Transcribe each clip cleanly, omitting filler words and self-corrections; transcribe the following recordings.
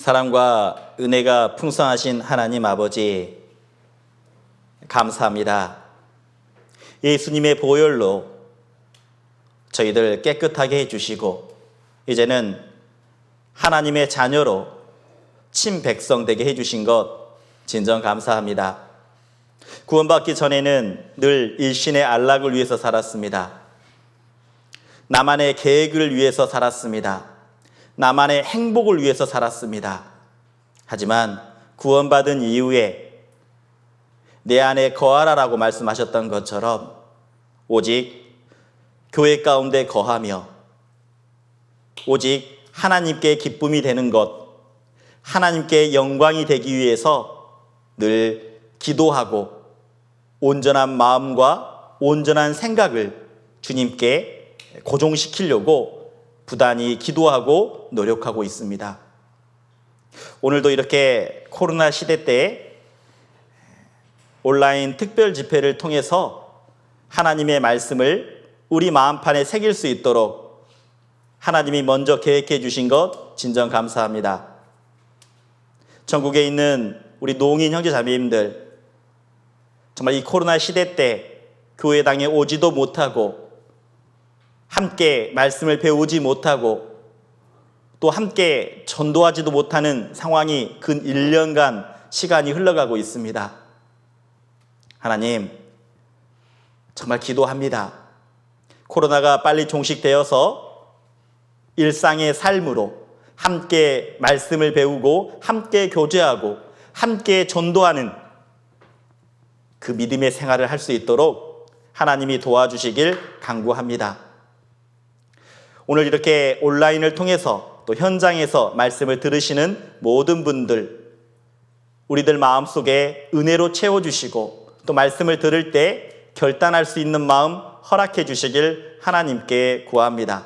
사랑과 은혜가 풍성하신 하나님 아버지, 감사합니다. 예수님의 보혈로 저희들 깨끗하게 해주시고 이제는 하나님의 자녀로 친백성 되게 해주신 것 진정 감사합니다. 구원받기 전에는 늘 일신의 안락을 위해서 살았습니다. 나만의 계획을 위해서 살았습니다. 나만의 행복을 위해서 살았습니다. 하지만 구원받은 이후에 내 안에 거하라라고 말씀하셨던 것처럼 오직 교회 가운데 거하며 오직 하나님께 기쁨이 되는 것, 하나님께 영광이 되기 위해서 늘 기도하고 온전한 마음과 온전한 생각을 주님께 고정시키려고 부단히 기도하고 노력하고 있습니다. 오늘도 이렇게 코로나 시대 때 온라인 특별 집회를 통해서 하나님의 말씀을 우리 마음판에 새길 수 있도록 하나님이 먼저 계획해 주신 것 진정 감사합니다. 전국에 있는 우리 농인 형제 자매님들, 정말 이 코로나 시대 때 교회당에 오지도 못하고 함께 말씀을 배우지 못하고 또 함께 전도하지도 못하는 상황이 근 1년간 시간이 흘러가고 있습니다. 하나님, 정말 기도합니다. 코로나가 빨리 종식되어서 일상의 삶으로 함께 말씀을 배우고 함께 교제하고 함께 전도하는 그 믿음의 생활을 할 수 있도록 하나님이 도와주시길 간구합니다. 오늘 이렇게 온라인을 통해서 또 현장에서 말씀을 들으시는 모든 분들, 우리들 마음속에 은혜로 채워주시고 또 말씀을 들을 때 결단할 수 있는 마음 허락해 주시길 하나님께 구합니다.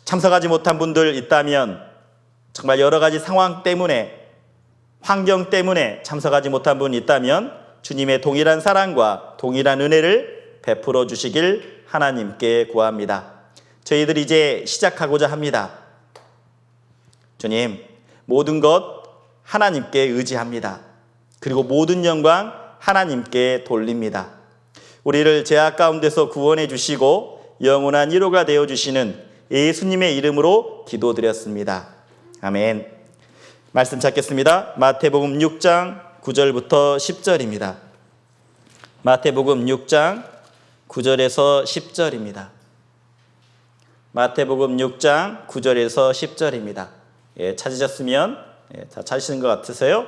참석하지 못한 분들 있다면 정말 여러 가지 상황 때문에, 환경 때문에 참석하지 못한 분 있다면 주님의 동일한 사랑과 동일한 은혜를 베풀어 주시길 하나님께 구합니다. 저희들이 이제 시작하고자 합니다. 주님, 모든 것 하나님께 의지합니다. 그리고 모든 영광 하나님께 돌립니다. 우리를 죄악 가운데서 구원해 주시고 영원한 위로가 되어 주시는 예수님의 이름으로 기도드렸습니다. 아멘. 말씀 찾겠습니다. 마태복음 6장 9절부터 10절입니다. 마태복음 6장 9절에서 10절입니다. 마태복음 6장 9절에서 10절입니다. 찾으셨으면 다 찾으시는 것 같으세요?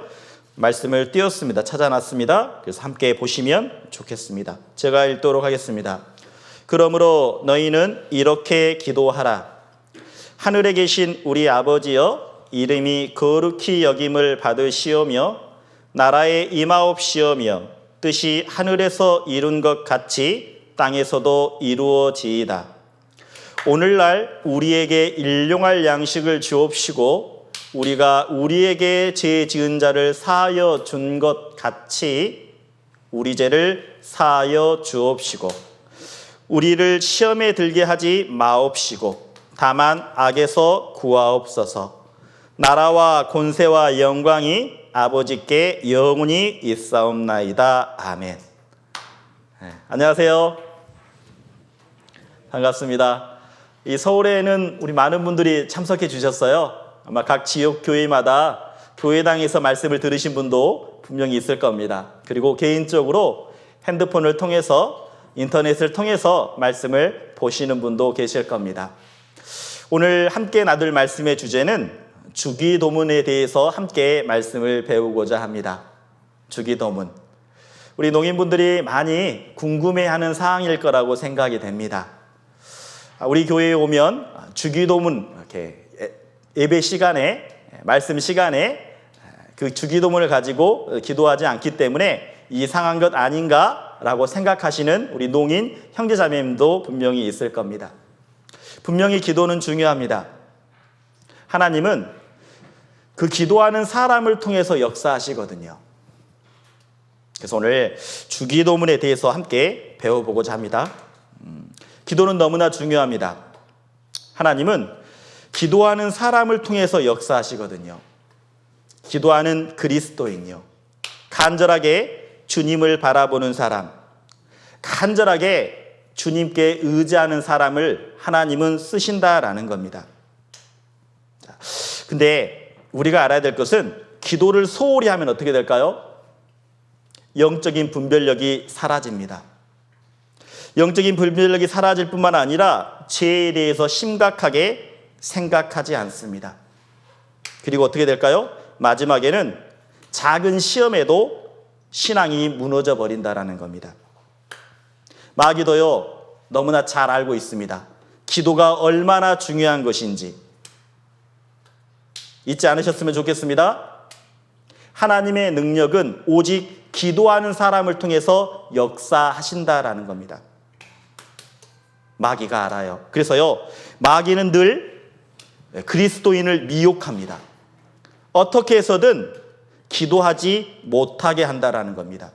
말씀을 띄웠습니다. 찾아놨습니다. 그래서 함께 보시면 좋겠습니다. 제가 읽도록 하겠습니다. 그러므로 너희는 이렇게 기도하라. 하늘에 계신 우리 아버지여, 이름이 거룩히 여김을 받으시오며 나라에 임하옵시오며 뜻이 하늘에서 이룬 것 같이 땅에서도 이루어지이다. 오늘날 우리에게 일용할 양식을 주옵시고 우리가 우리에게 죄 지은 자를 사하여 준 것 같이 우리 죄를 사하여 주옵시고 우리를 시험에 들게 하지 마옵시고 다만 악에서 구하옵소서. 나라와 권세와 영광이 아버지께 영원히 있사옵나이다. 아멘. 안녕하세요. 반갑습니다. 이 서울에는 우리 많은 분들이 참석해 주셨어요. 아마 각 지역 교회마다 교회당에서 말씀을 들으신 분도 분명히 있을 겁니다. 그리고 개인적으로 핸드폰을 통해서 인터넷을 통해서 말씀을 보시는 분도 계실 겁니다. 오늘 함께 나눌 말씀의 주제는 주기도문에 대해서 함께 말씀을 배우고자 합니다. 주기도문. 우리 농인분들이 많이 궁금해하는 사항일 거라고 생각이 됩니다. 우리 교회에 오면 주기도문, 이렇게 예배 시간에, 말씀 시간에 그 주기도문을 가지고 기도하지 않기 때문에 이상한 것 아닌가라고 생각하시는 우리 농인 형제자매님도 분명히 있을 겁니다. 분명히 기도는 중요합니다. 하나님은 그 기도하는 사람을 통해서 역사하시거든요. 그래서 오늘 주기도문에 대해서 함께 배워보고자 합니다. 기도는 너무나 중요합니다. 하나님은 기도하는 사람을 통해서 역사하시거든요. 기도하는 그리스도인이요. 간절하게 주님을 바라보는 사람, 간절하게 주님께 의지하는 사람을 하나님은 쓰신다라는 겁니다. 근데 우리가 알아야 될 것은 기도를 소홀히 하면 어떻게 될까요? 영적인 분별력이 사라집니다. 영적인 분별력이 사라질 뿐만 아니라 죄에 대해서 심각하게 생각하지 않습니다. 그리고 어떻게 될까요? 마지막에는 작은 시험에도 신앙이 무너져 버린다라는 겁니다. 마귀도요, 너무나 잘 알고 있습니다. 기도가 얼마나 중요한 것인지. 잊지 않으셨으면 좋겠습니다. 하나님의 능력은 오직 기도하는 사람을 통해서 역사하신다라는 겁니다. 마귀가 알아요. 그래서요, 마귀는 늘 그리스도인을 미혹합니다. 어떻게 해서든 기도하지 못하게 한다라는 겁니다.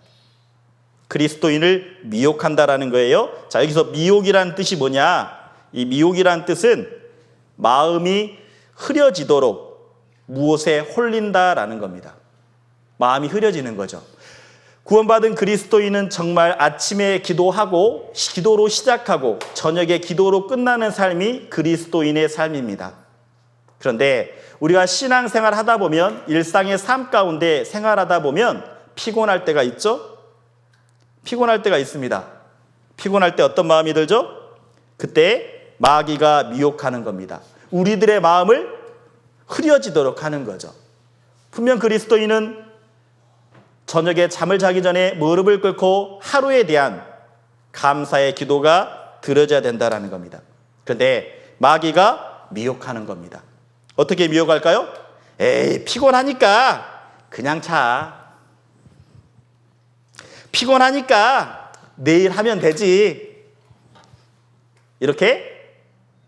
그리스도인을 미혹한다라는 거예요. 자, 여기서 미혹이라는 뜻이 뭐냐? 이 미혹이라는 뜻은 마음이 흐려지도록 무엇에 홀린다라는 겁니다. 마음이 흐려지는 거죠. 구원받은 그리스도인은 정말 아침에 기도하고 기도로 시작하고 저녁에 기도로 끝나는 삶이 그리스도인의 삶입니다. 그런데 우리가 신앙생활 하다 보면 일상의 삶 가운데 생활하다 보면 피곤할 때가 있죠? 피곤할 때가 있습니다. 피곤할 때 어떤 마음이 들죠? 그때 마귀가 미혹하는 겁니다. 우리들의 마음을 흐려지도록 하는 거죠. 분명 그리스도인은 저녁에 잠을 자기 전에 무릎을 꿇고 하루에 대한 감사의 기도가 드려져야 된다는 겁니다. 그런데 마귀가 미혹하는 겁니다. 어떻게 미혹할까요? 에이, 피곤하니까 그냥 자. 피곤하니까 내일 하면 되지. 이렇게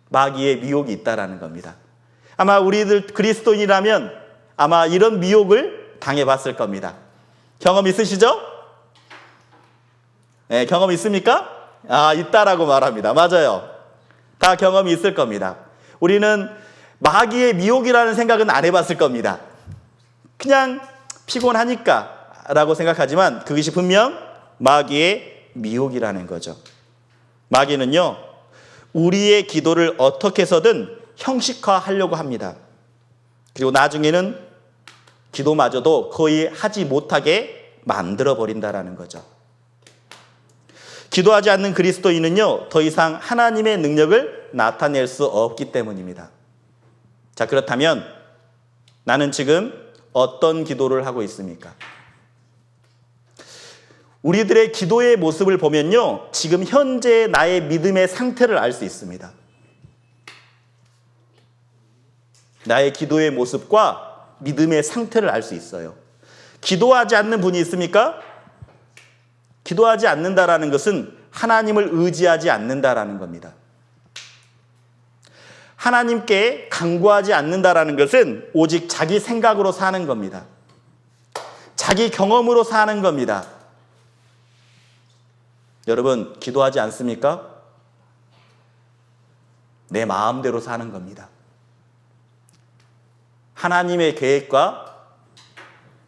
마귀의 미혹이 있다라는 겁니다. 아마 우리들 그리스도인이라면 아마 이런 미혹을 당해봤을 겁니다. 경험 있으시죠? 네, 경험 있습니까? 있다라고 말합니다. 맞아요. 다 경험이 있을 겁니다. 우리는 마귀의 미혹이라는 생각은 안 해봤을 겁니다. 그냥 피곤하니까 라고 생각하지만 그것이 분명 마귀의 미혹이라는 거죠. 마귀는요, 우리의 기도를 어떻게 해서든 형식화하려고 합니다. 그리고 나중에는 기도마저도 거의 하지 못하게 만들어버린다라는 거죠. 기도하지 않는 그리스도인은요, 더 이상 하나님의 능력을 나타낼 수 없기 때문입니다. 자, 그렇다면 나는 지금 어떤 기도를 하고 있습니까? 우리들의 기도의 모습을 보면요, 지금 현재 나의 믿음의 상태를 알 수 있습니다. 나의 기도의 모습과 믿음의 상태를 알 수 있어요. 기도하지 않는 분이 있습니까? 기도하지 않는다라는 것은 하나님을 의지하지 않는다라는 겁니다. 하나님께 간구하지 않는다라는 것은 오직 자기 생각으로 사는 겁니다. 자기 경험으로 사는 겁니다. 여러분, 기도하지 않습니까? 내 마음대로 사는 겁니다. 하나님의 계획과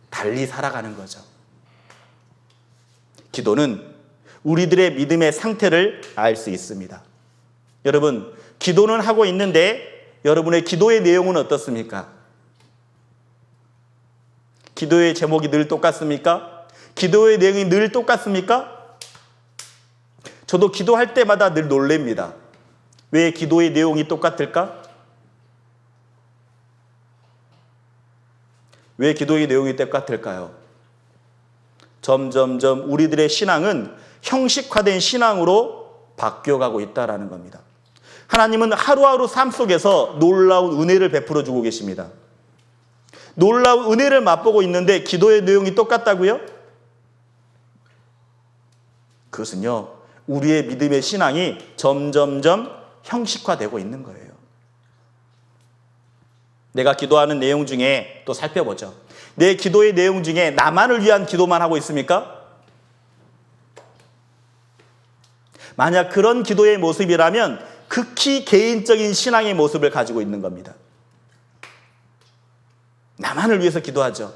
달리 살아가는 거죠. 기도는 우리들의 믿음의 상태를 알 수 있습니다. 여러분, 기도는 하고 있는데 여러분의 기도의 내용은 어떻습니까? 기도의 제목이 늘 똑같습니까? 기도의 내용이 늘 똑같습니까? 저도 기도할 때마다 늘 놀랍니다. 왜 기도의 내용이 똑같을까? 왜 기도의 내용이 똑같을까요? 점점점 우리들의 신앙은 형식화된 신앙으로 바뀌어가고 있다는 겁니다. 하나님은 하루하루 삶 속에서 놀라운 은혜를 베풀어 주고 계십니다. 놀라운 은혜를 맛보고 있는데 기도의 내용이 똑같다고요? 그것은요, 우리의 믿음의 신앙이 점점점 형식화되고 있는 거예요. 내가 기도하는 내용 중에 또 살펴보죠. 내 기도의 내용 중에 나만을 위한 기도만 하고 있습니까? 만약 그런 기도의 모습이라면 극히 개인적인 신앙의 모습을 가지고 있는 겁니다. 나만을 위해서 기도하죠.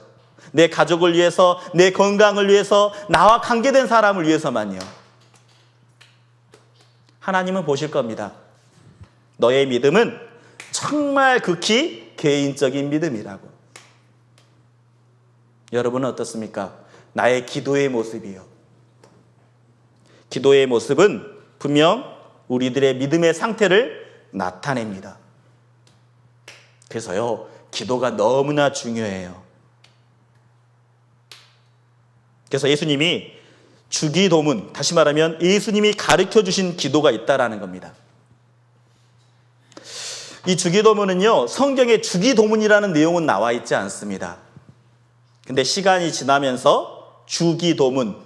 내 가족을 위해서, 내 건강을 위해서, 나와 관계된 사람을 위해서만요. 하나님은 보실 겁니다. 너의 믿음은 정말 극히 개인적인 믿음이라고. 여러분은 어떻습니까? 나의 기도의 모습이요. 기도의 모습은 분명 우리들의 믿음의 상태를 나타냅니다. 그래서요, 기도가 너무나 중요해요. 그래서 예수님이 주기도문, 다시 말하면 예수님이 가르쳐 주신 기도가 있다라는 겁니다. 이 주기도문은요, 성경에 주기도문이라는 내용은 나와 있지 않습니다. 근데 시간이 지나면서 주기도문,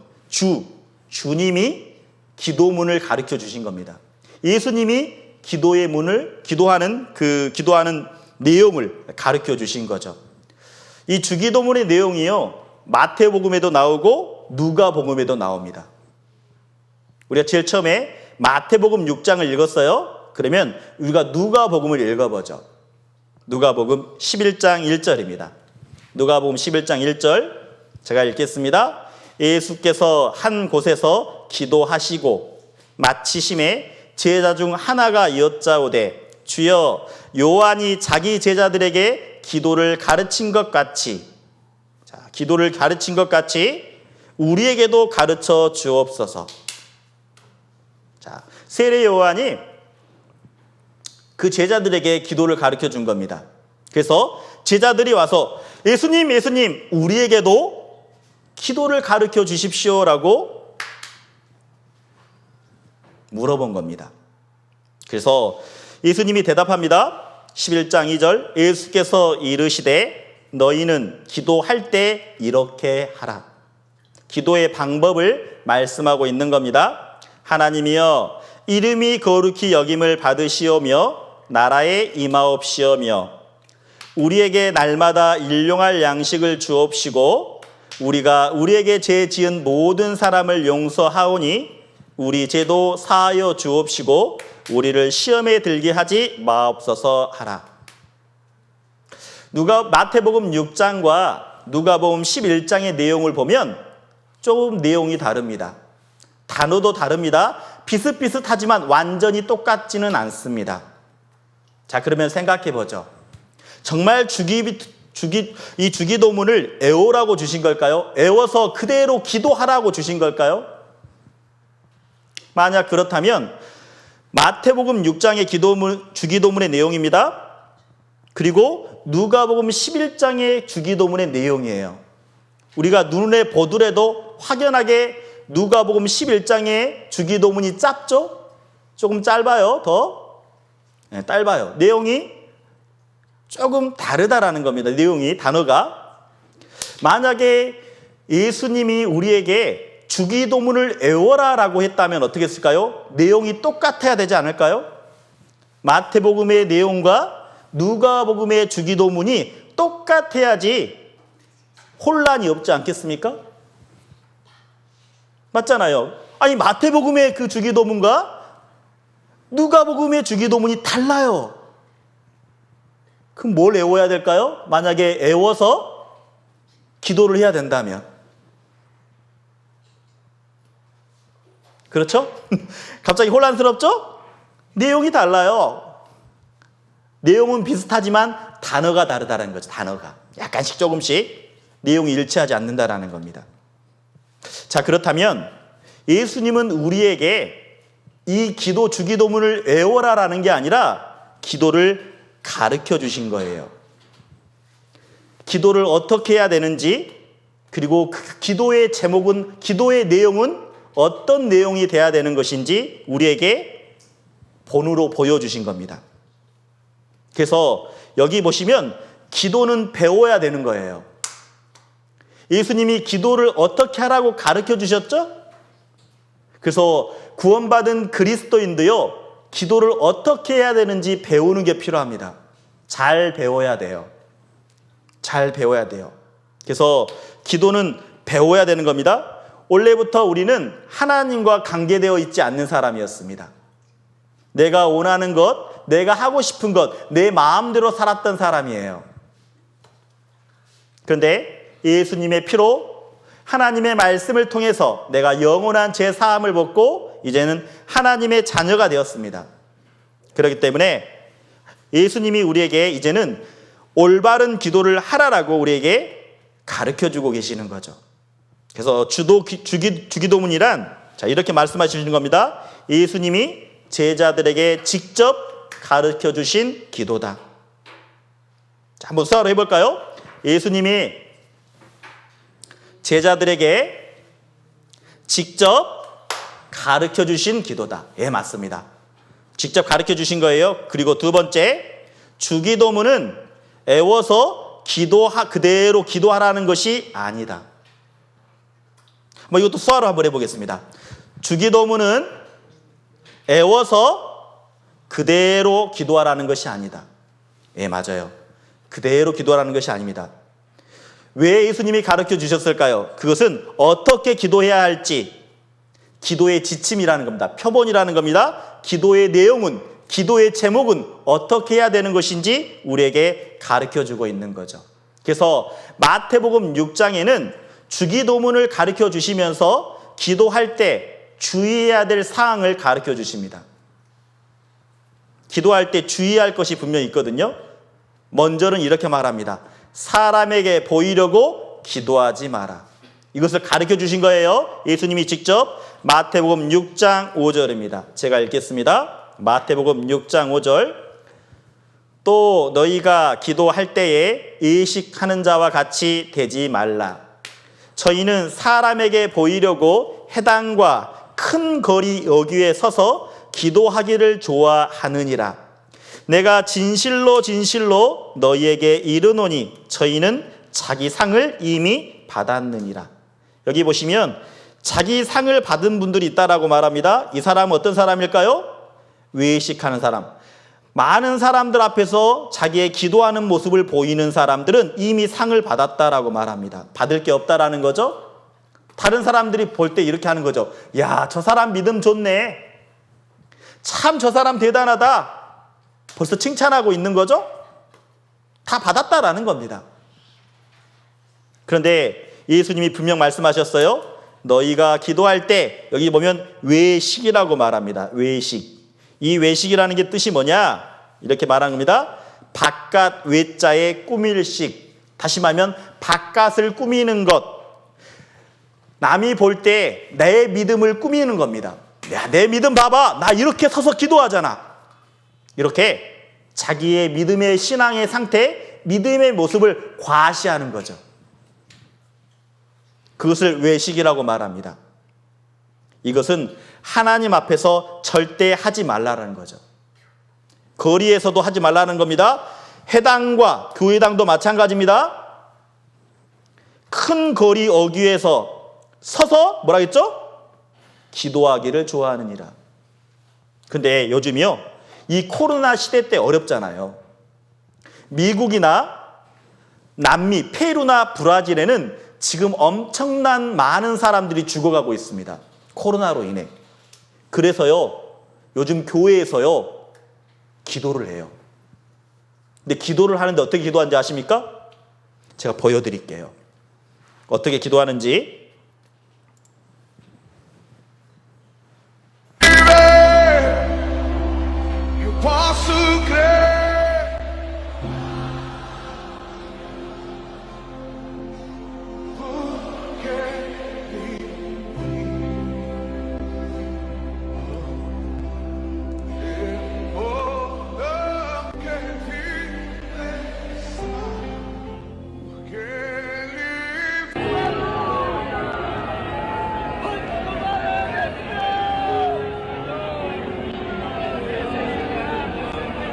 주님이 기도문을 가르쳐 주신 겁니다. 예수님이 기도의 문을, 기도하는 내용을 가르쳐 주신 거죠. 이 주기도문의 내용이요, 마태복음에도 나오고 누가복음에도 나옵니다. 우리가 제일 처음에 마태복음 6장을 읽었어요. 그러면 우리가 누가복음을 읽어보죠. 누가복음 11장 1절입니다. 누가복음 11장 1절 제가 읽겠습니다. 예수께서 한 곳에서 기도하시고 마치심에 제자 중 하나가 여짜오되 주여 요한이 자기 제자들에게 기도를 가르친 것 같이, 기도를 가르친 것 같이 우리에게도 가르쳐 주옵소서. 세례 요한이 그 제자들에게 기도를 가르쳐 준 겁니다. 그래서 제자들이 와서 예수님, 우리에게도 기도를 가르쳐 주십시오라고 물어본 겁니다. 그래서 예수님이 대답합니다. 11장 2절, 예수께서 이르시되 너희는 기도할 때 이렇게 하라. 기도의 방법을 말씀하고 있는 겁니다. 하나님이여 이름이 거룩히 여김을 받으시오며 나라에 임하옵시오며 우리에게 날마다 일용할 양식을 주옵시고 우리가 우리에게 죄 지은 모든 사람을 용서하오니 우리 죄도 사하여 주옵시고 우리를 시험에 들게 하지 마옵소서 하라. 마태복음 6장과 누가복음 11장의 내용을 보면 조금 내용이 다릅니다. 단어도 다릅니다. 비슷비슷하지만 완전히 똑같지는 않습니다. 자, 그러면 생각해 보죠. 정말 이 주기도문을 애호라고 주신 걸까요? 애워서 그대로 기도하라고 주신 걸까요? 만약 그렇다면 마태복음 6장의 주기도문의 내용입니다. 그리고 누가복음 11장의 주기도문의 내용이에요. 우리가 눈에 보더라도 확연하게 누가복음 11장의 주기도문이 짧죠? 조금 짧아요. 짧아요. 내용이 조금 다르다라는 겁니다. 내용이, 단어가. 만약에 예수님이 우리에게 주기도문을 애워라라고 했다면 어떻게 했을까요? 내용이 똑같아야 되지 않을까요? 마태복음의 내용과 누가복음의 주기도문이 똑같아야지 혼란이 없지 않겠습니까? 맞잖아요. 아니, 마태복음의 그 주기도문과 누가복음의 주기도문이 달라요. 그럼 뭘 애워야 될까요? 만약에 애워서 기도를 해야 된다면. 그렇죠? 갑자기 혼란스럽죠? 내용이 달라요. 내용은 비슷하지만 단어가 다르다는 거죠. 단어가. 약간씩 조금씩 내용이 일치하지 않는다라는 겁니다. 자, 그렇다면 예수님은 우리에게 이 기도 주기도문을 외워라라는 게 아니라 기도를 가르쳐 주신 거예요. 기도를 어떻게 해야 되는지, 그리고 그 기도의 제목은, 기도의 내용은 어떤 내용이 돼야 되는 것인지 우리에게 본으로 보여주신 겁니다. 그래서 여기 보시면 기도는 배워야 되는 거예요. 예수님이 기도를 어떻게 하라고 가르쳐 주셨죠? 그래서 구원받은 그리스도인도요, 기도를 어떻게 해야 되는지 배우는 게 필요합니다. 잘 배워야 돼요. 잘 배워야 돼요. 그래서 기도는 배워야 되는 겁니다. 원래부터 우리는 하나님과 관계되어 있지 않는 사람이었습니다. 내가 원하는 것, 내가 하고 싶은 것, 내 마음대로 살았던 사람이에요. 그런데 예수님의 피로 하나님의 말씀을 통해서 내가 영원한 죄 사함을 받고 이제는 하나님의 자녀가 되었습니다. 그렇기 때문에 예수님이 우리에게 이제는 올바른 기도를 하라라고 우리에게 가르쳐주고 계시는 거죠. 그래서 주기도문이란 이렇게 말씀하시는 겁니다. 예수님이 제자들에게 직접 가르쳐주신 기도다. 자, 한번 수화로 해볼까요? 예수님이 제자들에게 직접 가르쳐주신 기도다. 예, 맞습니다. 직접 가르쳐주신 거예요. 그리고 두 번째, 주기도문은 애워서 그대로 기도하라는 것이 아니다. 이것도 수화로 한번 해보겠습니다. 주기도문은 애워서 그대로 기도하라는 것이 아니다. 예, 맞아요. 그대로 기도하라는 것이 아닙니다. 왜 예수님이 가르쳐 주셨을까요? 그것은 어떻게 기도해야 할지, 기도의 지침이라는 겁니다. 표본이라는 겁니다. 기도의 내용은, 기도의 제목은 어떻게 해야 되는 것인지 우리에게 가르쳐 주고 있는 거죠. 그래서 마태복음 6장에는 주기도문을 가르쳐 주시면서 기도할 때 주의해야 될 사항을 가르쳐 주십니다. 기도할 때 주의할 것이 분명히 있거든요. 먼저는 이렇게 말합니다. 사람에게 보이려고 기도하지 마라. 이것을 가르쳐 주신 거예요. 예수님이 직접. 마태복음 6장 5절입니다. 제가 읽겠습니다. 마태복음 6장 5절. 또 너희가 기도할 때에 의식하는 자와 같이 되지 말라. 저희는 사람에게 보이려고 회당과 큰 거리 여기에 서서 기도하기를 좋아하느니라. 내가 진실로 진실로 너희에게 이르노니 저희는 자기 상을 이미 받았느니라. 여기 보시면 자기 상을 받은 분들이 있다라고 말합니다. 이 사람은 어떤 사람일까요? 외식하는 사람. 많은 사람들 앞에서 자기의 기도하는 모습을 보이는 사람들은 이미 상을 받았다라고 말합니다. 받을 게 없다라는 거죠. 다른 사람들이 볼 때 이렇게 하는 거죠. 야, 저 사람 믿음 좋네. 참 저 사람 대단하다. 벌써 칭찬하고 있는 거죠. 다 받았다라는 겁니다. 그런데 예수님이 분명 말씀하셨어요. 너희가 기도할 때, 여기 보면 외식이라고 말합니다. 외식. 이 외식이라는 게 뜻이 뭐냐? 이렇게 말한 겁니다. 바깥 외자의 꾸밀식. 다시 말하면 바깥을 꾸미는 것. 남이 볼 때 내 믿음을 꾸미는 겁니다. 야, 내 믿음 봐봐. 나 이렇게 서서 기도하잖아. 이렇게 자기의 믿음의 신앙의 상태, 믿음의 모습을 과시하는 거죠. 그것을 외식이라고 말합니다. 이것은 하나님 앞에서 절대 하지 말라는 거죠. 거리에서도 하지 말라는 겁니다. 회당과 교회당도 마찬가지입니다. 큰 거리 어귀에서 서서 뭐라 했죠? 기도하기를 좋아하느니라. 근데 요즘이요, 이 코로나 시대 때 어렵잖아요. 미국이나 남미, 페루나 브라질에는 지금 엄청난 많은 사람들이 죽어가고 있습니다. 코로나로 인해. 그래서요, 요즘 교회에서요, 기도를 해요. 근데 기도를 하는데 어떻게 기도하는지 아십니까? 제가 보여드릴게요. 어떻게 기도하는지.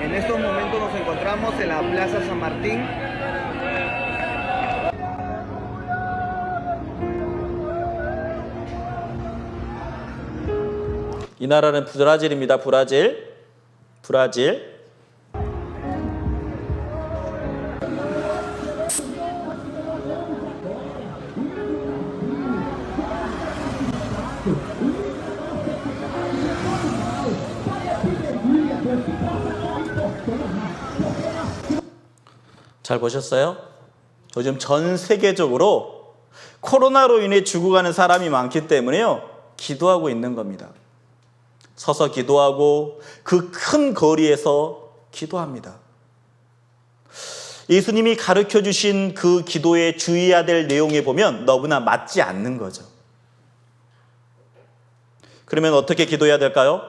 En estos momentos nos encontramos en la Plaza San Martín. 이 나라는 브라질입니다. 브라질. 잘 보셨어요? 요즘 전 세계적으로 코로나로 인해 죽어가는 사람이 많기 때문에요. 기도하고 있는 겁니다. 서서 기도하고 그 큰 거리에서 기도합니다. 예수님이 가르쳐 주신 그 기도에 주의해야 될 내용에 보면 너무나 맞지 않는 거죠. 그러면 어떻게 기도해야 될까요?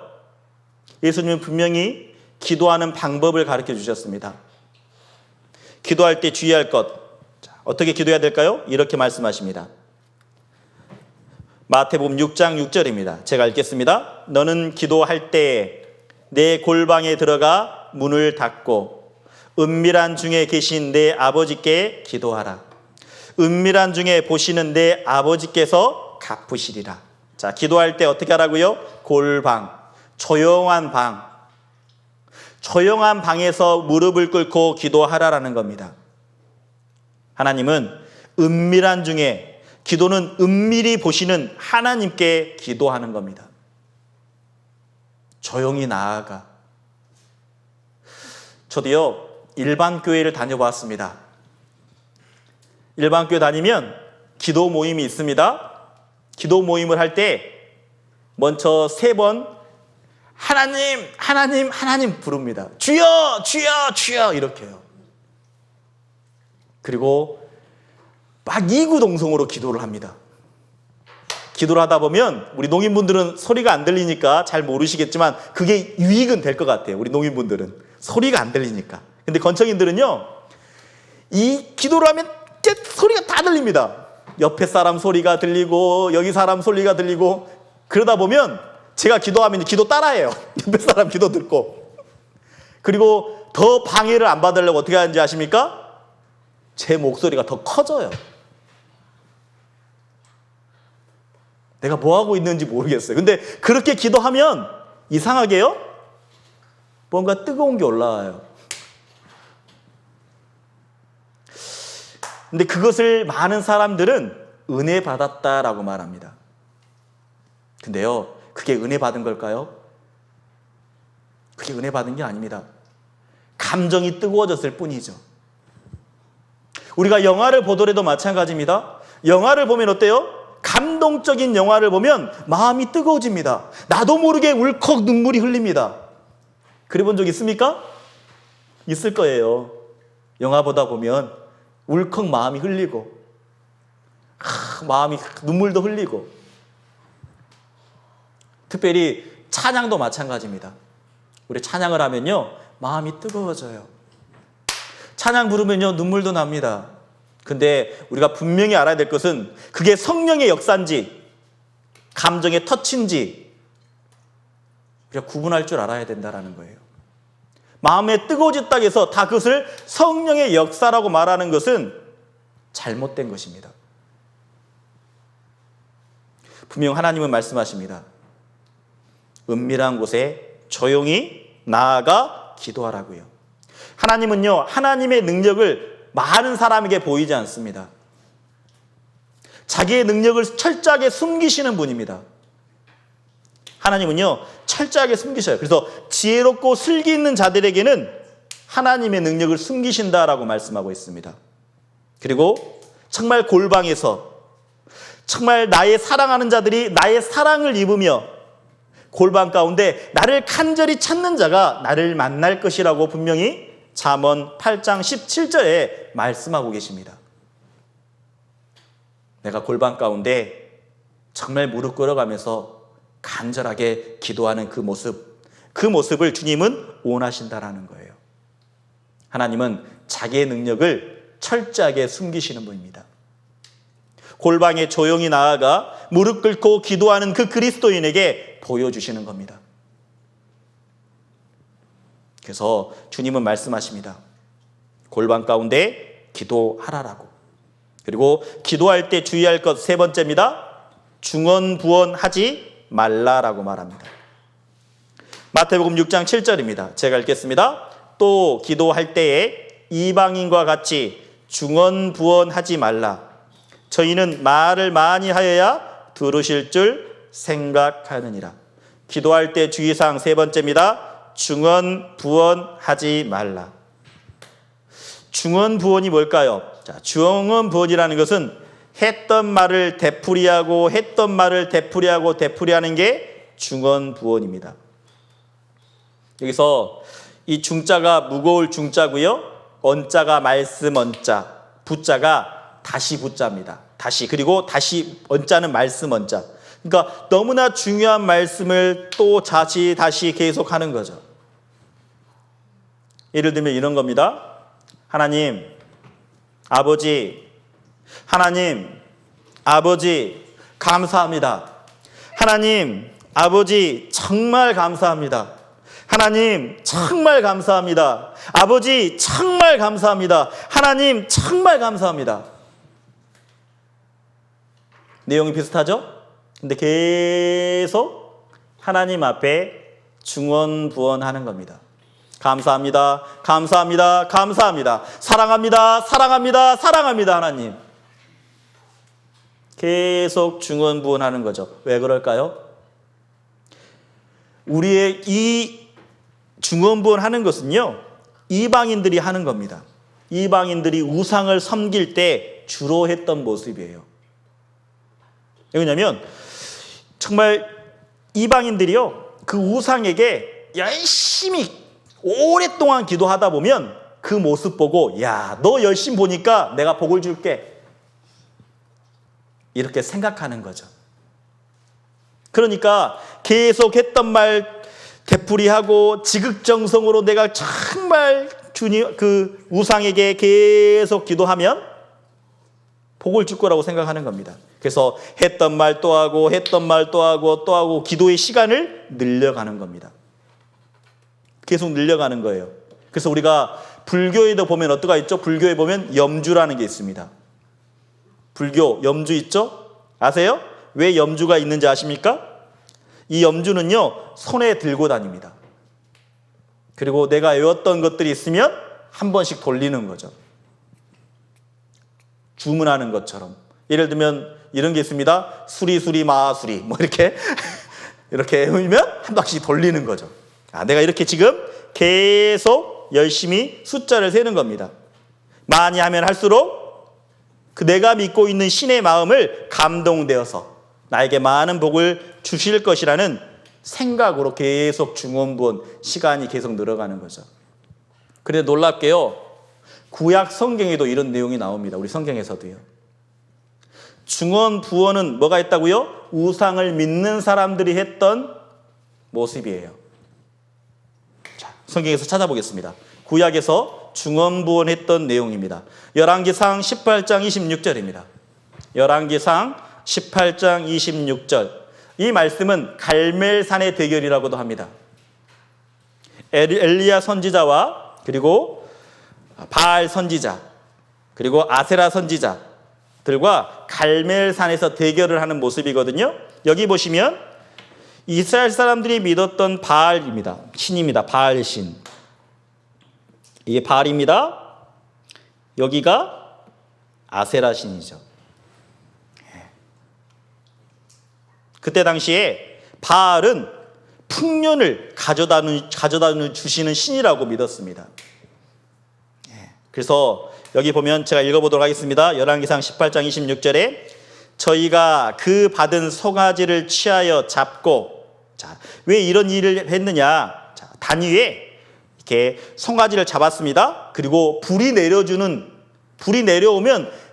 예수님은 분명히 기도하는 방법을 가르쳐 주셨습니다. 기도할 때 주의할 것. 어떻게 기도해야 될까요? 이렇게 말씀하십니다. 마태복음 6장 6절입니다. 제가 읽겠습니다. 너는 기도할 때 내 골방에 들어가 문을 닫고 은밀한 중에 계신 내 아버지께 기도하라. 은밀한 중에 보시는 내 아버지께서 갚으시리라. 자, 기도할 때 어떻게 하라고요? 골방, 조용한 방. 조용한 방에서 무릎을 꿇고 기도하라라는 겁니다. 하나님은 은밀한 중에, 기도는 은밀히 보시는 하나님께 기도하는 겁니다. 조용히 나아가. 저도요, 일반 교회를 다녀봤습니다. 일반 교회 다니면 기도 모임이 있습니다. 기도 모임을 할 때 먼저 3번 하나님, 하나님, 하나님 부릅니다. 주여, 주여, 주여 이렇게 해요. 그리고 막 이구동성으로 기도를 합니다. 기도를 하다 보면 우리 농인분들은 소리가 안 들리니까 잘 모르시겠지만 그게 유익은 될 것 같아요. 우리 농인분들은 소리가 안 들리니까. 근데 건청인들은요, 이 기도를 하면 소리가 다 들립니다. 옆에 사람 소리가 들리고 여기 사람 소리가 들리고, 그러다 보면 제가 기도하면 기도 따라해요. 옆에 사람 기도 듣고. 그리고 더 방해를 안 받으려고 어떻게 하는지 아십니까? 제 목소리가 더 커져요. 내가 뭐 하고 있는지 모르겠어요. 근데 그렇게 기도하면 이상하게요, 뭔가 뜨거운 게 올라와요. 근데 그것을 많은 사람들은 은혜 받았다라고 말합니다. 근데요, 그게 은혜 받은 걸까요? 그게 은혜 받은 게 아닙니다. 감정이 뜨거워졌을 뿐이죠. 우리가 영화를 보더라도 마찬가지입니다. 영화를 보면 어때요? 감동적인 영화를 보면 마음이 뜨거워집니다. 나도 모르게 울컥 눈물이 흘립니다. 그래 본 적 있습니까? 있을 거예요. 영화 보다 보면 울컥 마음이 흘리고, 마음이 눈물도 흘리고. 특별히 찬양도 마찬가지입니다. 우리 찬양을 하면요, 마음이 뜨거워져요. 찬양 부르면요, 눈물도 납니다. 근데 우리가 분명히 알아야 될 것은 그게 성령의 역사인지 감정의 터치인지 우리가 구분할 줄 알아야 된다는 거예요. 마음에 뜨거워졌다고 해서 다 그것을 성령의 역사라고 말하는 것은 잘못된 것입니다. 분명 하나님은 말씀하십니다. 은밀한 곳에 조용히 나아가 기도하라고요. 하나님은요, 하나님의 능력을 많은 사람에게 보이지 않습니다. 자기의 능력을 철저하게 숨기시는 분입니다. 하나님은요, 철저하게 숨기셔요. 그래서 지혜롭고 슬기 있는 자들에게는 하나님의 능력을 숨기신다라고 말씀하고 있습니다. 그리고 정말 골방에서 정말 나의 사랑하는 자들이 나의 사랑을 입으며 골방 가운데 나를 간절히 찾는 자가 나를 만날 것이라고 분명히 잠언 8장 17절에 말씀하고 계십니다. 내가 골방 가운데 정말 무릎 꿇어가면서 간절하게 기도하는 그 모습을 주님은 원하신다라는 거예요. 하나님은 자기의 능력을 철저하게 숨기시는 분입니다. 골방에 조용히 나아가 무릎 꿇고 기도하는 그 그리스도인에게 보여주시는 겁니다. 그래서 주님은 말씀하십니다. 골방 가운데 기도하라라고. 그리고 기도할 때 주의할 것 3번째입니다. 중언부언하지 말라라고 말합니다. 마태복음 6장 7절입니다. 제가 읽겠습니다. 또 기도할 때에 이방인과 같이 중언부언하지 말라. 저희는 말을 많이 하여야 들으실 줄 생각하느니라. 기도할 때 주의사항 3번째입니다. 중언부언하지 말라. 중언부언이 뭘까요? 자, 중언부언이라는 것은 했던 말을 되풀이하고 했던 말을 되풀이하는 게 중언부언입니다. 여기서 이 중자가 무거울 중자고요. 언자가 말씀 언자, 부자가 다시 부자입니다. 다시, 그리고 다시 언자는 말씀 언자. 그러니까 너무나 중요한 말씀을 또 다시 계속하는 거죠. 예를 들면 이런 겁니다. 하나님, 아버지, 하나님, 아버지, 감사합니다. 하나님, 아버지, 정말 감사합니다. 하나님, 정말 감사합니다. 아버지, 정말 감사합니다. 하나님, 정말 감사합니다. 내용이 비슷하죠? 근데 계속 하나님 앞에 중언부언하는 겁니다. 감사합니다. 감사합니다. 감사합니다. 사랑합니다. 사랑합니다. 사랑합니다. 하나님. 계속 중언부언하는 거죠. 왜 그럴까요? 우리의 이 중언부언하는 것은요, 이방인들이 하는 겁니다. 이방인들이 우상을 섬길 때 주로 했던 모습이에요. 왜냐하면 정말 이방인들이요, 그 우상에게 열심히 오랫동안 기도하다 보면 그 모습 보고, 야, 너 열심히 보니까 내가 복을 줄게, 이렇게 생각하는 거죠. 그러니까 계속 했던 말 되풀이하고 지극정성으로 내가 정말 주님 그 우상에게 계속 기도하면 복을 줄 거라고 생각하는 겁니다. 그래서 했던 말 또 하고 했던 말 또 하고 또 하고 기도의 시간을 늘려가는 겁니다. 계속 늘려가는 거예요. 그래서 우리가 불교에도 보면 어떠가 있죠? 불교에 보면 염주라는 게 있습니다. 불교 염주 있죠? 아세요? 왜 염주가 있는지 아십니까? 이 염주는요, 손에 들고 다닙니다. 그리고 내가 외웠던 것들이 있으면 한 번씩 돌리는 거죠. 주문하는 것처럼. 예를 들면 이런 게 있습니다. 수리수리 마수리 뭐 이렇게 이렇게 외우면 한 바퀴 돌리는 거죠. 내가 이렇게 지금 계속 열심히 숫자를 세는 겁니다. 많이 하면 할수록 그 내가 믿고 있는 신의 마음을 감동되어서 나에게 많은 복을 주실 것이라는 생각으로 계속 중언부언 시간이 계속 늘어가는 거죠. 그런데 놀랍게요, 구약 성경에도 이런 내용이 나옵니다. 우리 성경에서도요. 중언부언은 뭐가 있다고요? 우상을 믿는 사람들이 했던 모습이에요. 자, 성경에서 찾아보겠습니다. 구약에서 중언부언했던 내용입니다. 열왕기상 18장 26절입니다. 열왕기상 18장 26절. 이 말씀은 갈멜산의 대결이라고도 합니다. 엘리야 선지자와 그리고 바알 선지자 그리고 아세라 선지자들과 갈멜산에서 대결을 하는 모습이거든요. 여기 보시면 이스라엘 사람들이 믿었던 바알입니다. 신입니다. 바알 신. 이게 바알입니다. 여기가 아세라 신이죠. 그때 당시에 바알은 풍년을 가져다 주시는 신이라고 믿었습니다. 그래서 여기 보면 제가 읽어보도록 하겠습니다. 열왕기상 18장 26절에 저희가 그 받은 송아지를 취하여 잡고, 자, 왜 이런 일을 했느냐? 자, 단 위에 이렇게 송아지를 잡았습니다. 그리고 불이 내려오면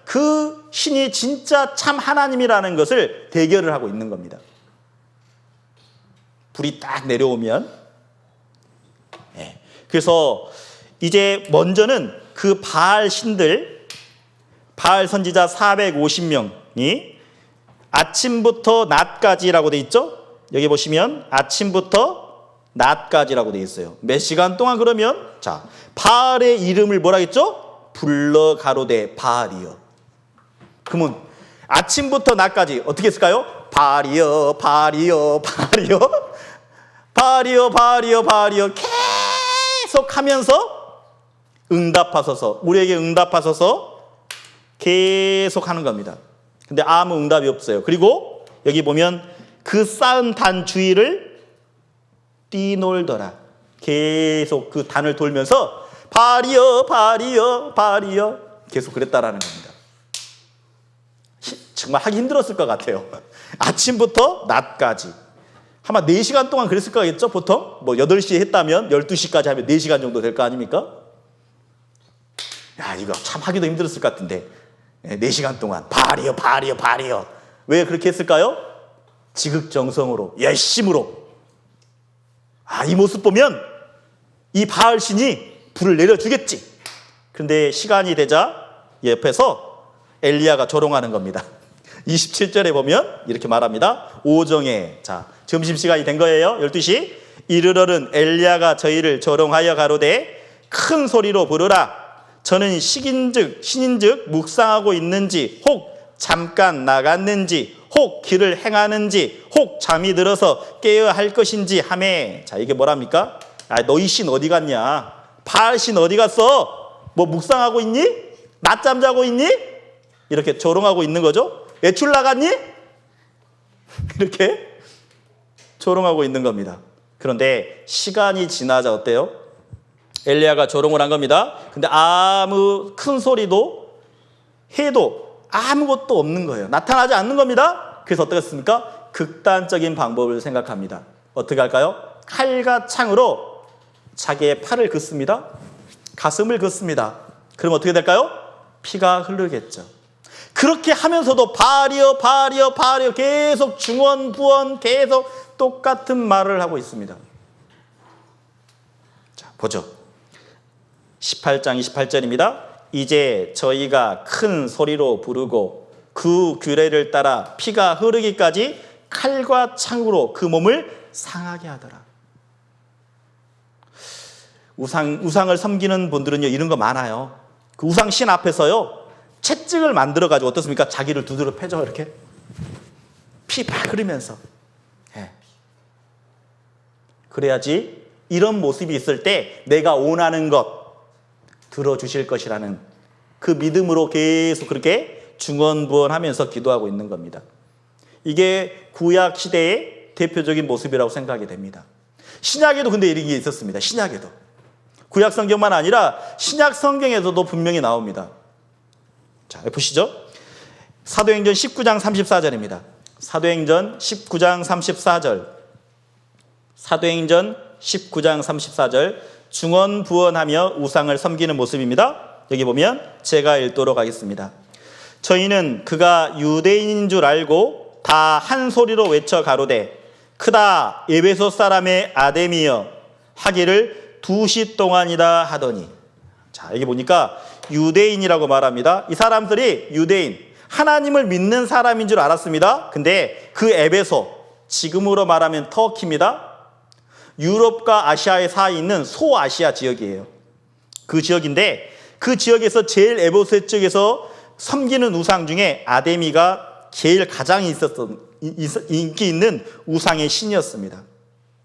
그 신이 진짜 참 하나님이라는 것을 대결을 하고 있는 겁니다. 불이 딱 내려오면. 그래서 이제 먼저는 그 바알 신들, 바알 선지자 450명이 아침부터 낮까지라고 돼 있죠? 여기 보시면 아침부터 낮까지라고 돼 있어요. 몇 시간 동안 그러면, 자, 바알의 이름을 뭐라 했죠? 불러 가로되 바알이여. 그러면 아침부터 낮까지 어떻게 했을까요? 바알이여, 바알이여, 바알이여, 바알이여, 바알이여, 바알이여 계속 하면서 응답하소서, 우리에게 응답하소서 계속 하는 겁니다. 근데 아무 응답이 없어요. 그리고 여기 보면 그 쌓은 단 주위를 뛰놀더라. 계속 그 단을 돌면서 바알이여 바알이여 바알이여 계속 그랬다라는 겁니다. 정말 하기 힘들었을 것 같아요. 아침부터 낮까지. 아마 4시간 동안 그랬을 거겠죠, 보통? 뭐 8시에 했다면 12시까지 하면 4시간 정도 될 거 아닙니까? 야, 이거 참 하기도 힘들었을 것 같은데. 4시간 동안 바알이여 바알이여 바알이여. 왜 그렇게 했을까요? 지극정성으로, 열심으로. 아, 이 모습 보면 이 바알 신이 불을 내려주겠지. 그런데 시간이 되자 옆에서 엘리야가 조롱하는 겁니다. 27절에 보면 이렇게 말합니다. 오정에, 자, 점심시간이 된 거예요. 12시. 이르러는 엘리야가 저희를 조롱하여 가로되 큰 소리로 부르라. 저는 신인즉 묵상하고 있는지, 혹 잠깐 나갔는지, 혹 길을 행하는지, 혹 잠이 들어서 깨어야 할 것인지 하매. 자, 이게 뭐랍니까? 아, 너희 신 어디 갔냐? 바알 신 어디 갔어? 뭐 묵상하고 있니? 낮잠 자고 있니? 이렇게 조롱하고 있는 거죠. 외출 나갔니? 이렇게 조롱하고 있는 겁니다. 그런데 시간이 지나자 어때요? 엘리야가 조롱을 한 겁니다. 근데 아무 큰 소리도 해도 아무것도 없는 거예요. 나타나지 않는 겁니다. 그래서 어떻게 했습니까? 극단적인 방법을 생각합니다. 어떻게 할까요? 칼과 창으로 자기의 팔을 긋습니다. 가슴을 긋습니다. 그럼 어떻게 될까요? 피가 흐르겠죠. 그렇게 하면서도 바알이여 바알이여 바알이여 계속 중언부언 계속 똑같은 말을 하고 있습니다. 자, 보죠. 18장 28절입니다. 이제 저희가 큰 소리로 부르고 그 규례를 따라 피가 흐르기까지 칼과 창으로 그 몸을 상하게 하더라. 우상을 섬기는 분들은요, 이런 거 많아요. 그 우상신 앞에서요, 채찍을 만들어가지고 어떻습니까? 자기를 두드려 패죠, 이렇게. 피 막 흐르면서. 예. 그래야지 이런 모습이 있을 때 내가 원하는 것 들어주실 것이라는 그 믿음으로 계속 그렇게 중언부언하면서 기도하고 있는 겁니다. 이게 구약 시대의 대표적인 모습이라고 생각이 됩니다. 신약에도 근데 이런 게 있었습니다. 신약에도. 구약 성경만 아니라 신약 성경에서도 분명히 나옵니다. 자, 보시죠. 사도행전 19장 34절입니다. 사도행전 19장 34절. 사도행전 19장 34절. 중언부언하며 우상을 섬기는 모습입니다. 여기 보면 제가 읽도록 하겠습니다. 저희는 그가 유대인인 줄 알고 다 한 소리로 외쳐 가로되 크다 에베소 사람의 아데미여 하기를 2시 동안이다 하더니. 자, 여기 보니까 유대인이라고 말합니다. 이 사람들이 유대인, 하나님을 믿는 사람인 줄 알았습니다. 근데 그 에베소, 지금으로 말하면 터키입니다. 유럽과 아시아의 사이에 있는 소아시아 지역이에요. 그 지역인데 그 지역에서 제일 에베소 쪽에서 섬기는 우상 중에 아데미가 제일 가장 인기 있는 우상의 신이었습니다.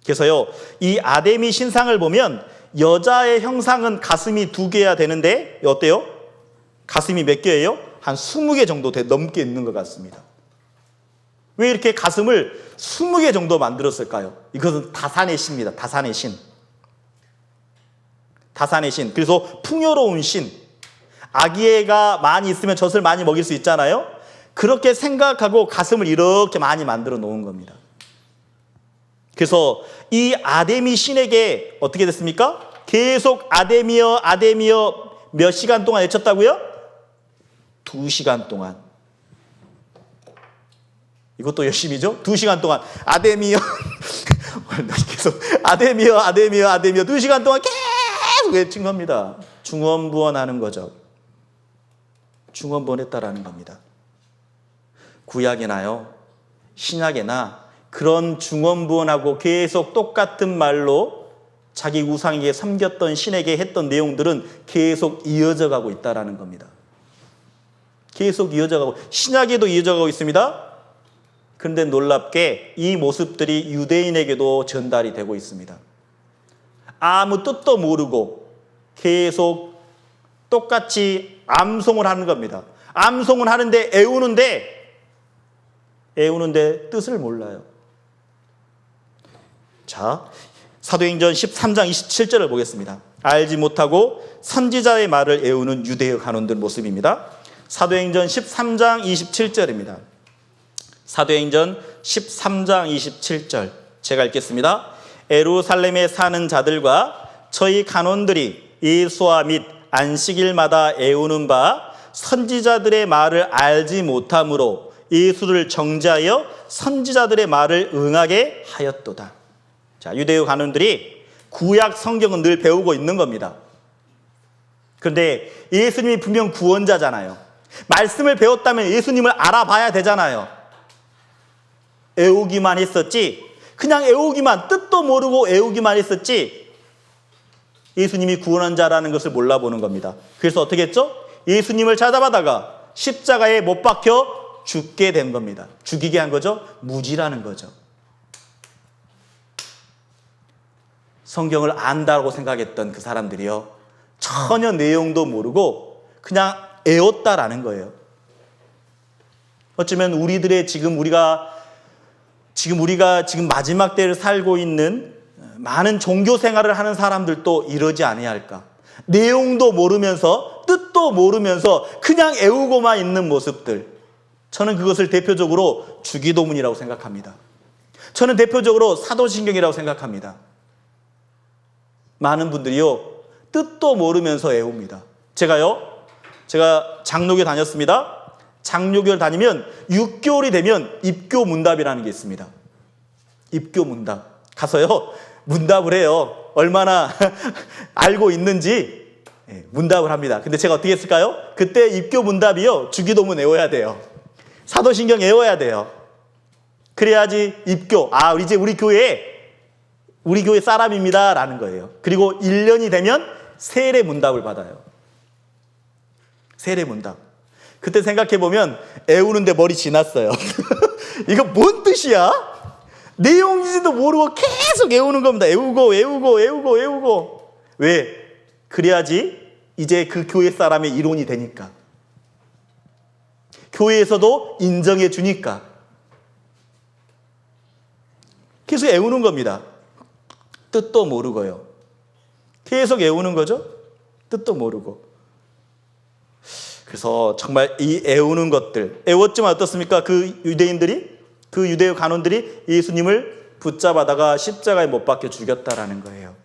그래서요, 이 아데미 신상을 보면 여자의 형상은 가슴이 2개야 되는데 어때요? 가슴이 몇 개예요? 한 20개 정도 넘게 있는 것 같습니다. 왜 이렇게 가슴을 20개 정도 만들었을까요? 이것은 다산의 신입니다. 다산의 신. 다산의 신. 그래서 풍요로운 신. 아기애가 많이 있으면 젖을 많이 먹일 수 있잖아요. 그렇게 생각하고 가슴을 이렇게 많이 만들어 놓은 겁니다. 그래서 이 아데미 신에게 어떻게 됐습니까? 계속 아데미여 아데미여 몇 시간 동안 외쳤다고요? 2시간 동안. 이것도 열심히죠? 2시간 동안 아데미여 계속 아데미여 아데미여 아데미여 2시간 동안 계속 외친 겁니다. 중언부언하는 거죠. 중언부언했다라는 겁니다. 구약이나요 신약이나 그런 중언부언하고 계속 똑같은 말로 자기 우상에게 섬겼던 신에게 했던 내용들은 계속 이어져 가고 있다라는 겁니다. 계속 이어져 가고, 신약에도 이어져 가고 있습니다. 그런데 놀랍게 이 모습들이 유대인에게도 전달이 되고 있습니다. 아무 뜻도 모르고 계속 똑같이 암송을 하는 겁니다. 암송을 하는데 애우는데 뜻을 몰라요. 자, 사도행전 13장 27절을 보겠습니다. 알지 못하고 선지자의 말을 애우는 유대의 간원들 모습입니다. 사도행전 13장 27절입니다. 사도행전 13장 27절 제가 읽겠습니다. 예루살렘에 사는 자들과 저희 간원들이 예수와 및 안식일마다 애우는 바 선지자들의 말을 알지 못함으로 예수를 정죄하여 선지자들의 말을 응하게 하였도다. 자, 유대의 간원들이 구약 성경은 늘 배우고 있는 겁니다. 그런데 예수님이 분명 구원자잖아요. 말씀을 배웠다면 예수님을 알아봐야 되잖아요. 애우기만 했었지, 그냥 애우기만, 뜻도 모르고 애우기만 했었지 예수님이 구원자라는 것을 몰라보는 겁니다. 그래서 어떻게 했죠? 예수님을 찾아가다가 십자가에 못 박혀 죽게 된 겁니다. 죽이게 한 거죠? 무지라는 거죠. 성경을 안다고 생각했던 그 사람들이요, 전혀 내용도 모르고 그냥 애웠다라는 거예요. 어쩌면 우리들의 우리가 마지막 때를 살고 있는 많은 종교 생활을 하는 사람들도 이러지 아니할까. 내용도 모르면서 뜻도 모르면서 그냥 애우고만 있는 모습들. 저는 그것을 대표적으로 주기도문이라고 생각합니다. 저는 대표적으로 사도신경이라고 생각합니다. 많은 분들이요, 뜻도 모르면서 애웁니다. 제가 장로교 다녔습니다. 장로교를 다니면 6개월이 되면 입교 문답이라는 게 있습니다. 입교 문답. 가서요, 문답을 해요. 얼마나 알고 있는지 문답을 합니다. 근데 제가 어떻게 했을까요? 그때 입교 문답이요, 주기도문 외워야 돼요. 사도신경 외워야 돼요. 그래야지 입교, 이제 우리 교회 사람입니다 라는 거예요. 그리고 1년이 되면 세례 문답을 받아요. 세례 문답. 그때 생각해보면 애우는데 머리 지났어요. 이거 뭔 뜻이야? 내용인지도 모르고 계속 애우는 겁니다. 애우고. 왜? 그래야지 이제 그 교회 사람의 이론이 되니까. 교회에서도 인정해 주니까. 계속 애우는 겁니다. 뜻도 모르고요. 계속 애우는 거죠. 뜻도 모르고. 그래서 정말 이 애우는 것들, 애웠지만 어떻습니까? 그 유대의 간원들이 예수님을 붙잡아다가 십자가에 못 박혀 죽였다라는 거예요.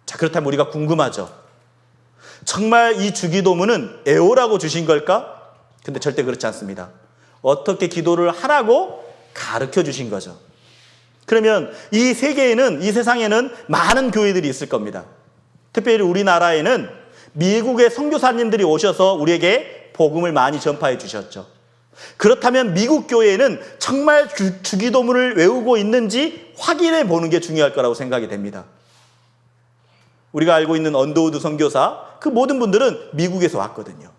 자, 그렇다면 우리가 궁금하죠. 정말 이 주기도문은 애우라고 주신 걸까? 근데 절대 그렇지 않습니다. 어떻게 기도를 하라고 가르쳐 주신 거죠. 그러면 이 세계에는, 이 세상에는 많은 교회들이 있을 겁니다. 특별히 우리나라에는 미국의 선교사님들이 오셔서 우리에게 복음을 많이 전파해 주셨죠. 그렇다면 미국 교회에는 정말 주기도문을 외우고 있는지 확인해 보는 게 중요할 거라고 생각이 됩니다. 우리가 알고 있는 언더우드 선교사, 그 모든 분들은 미국에서 왔거든요.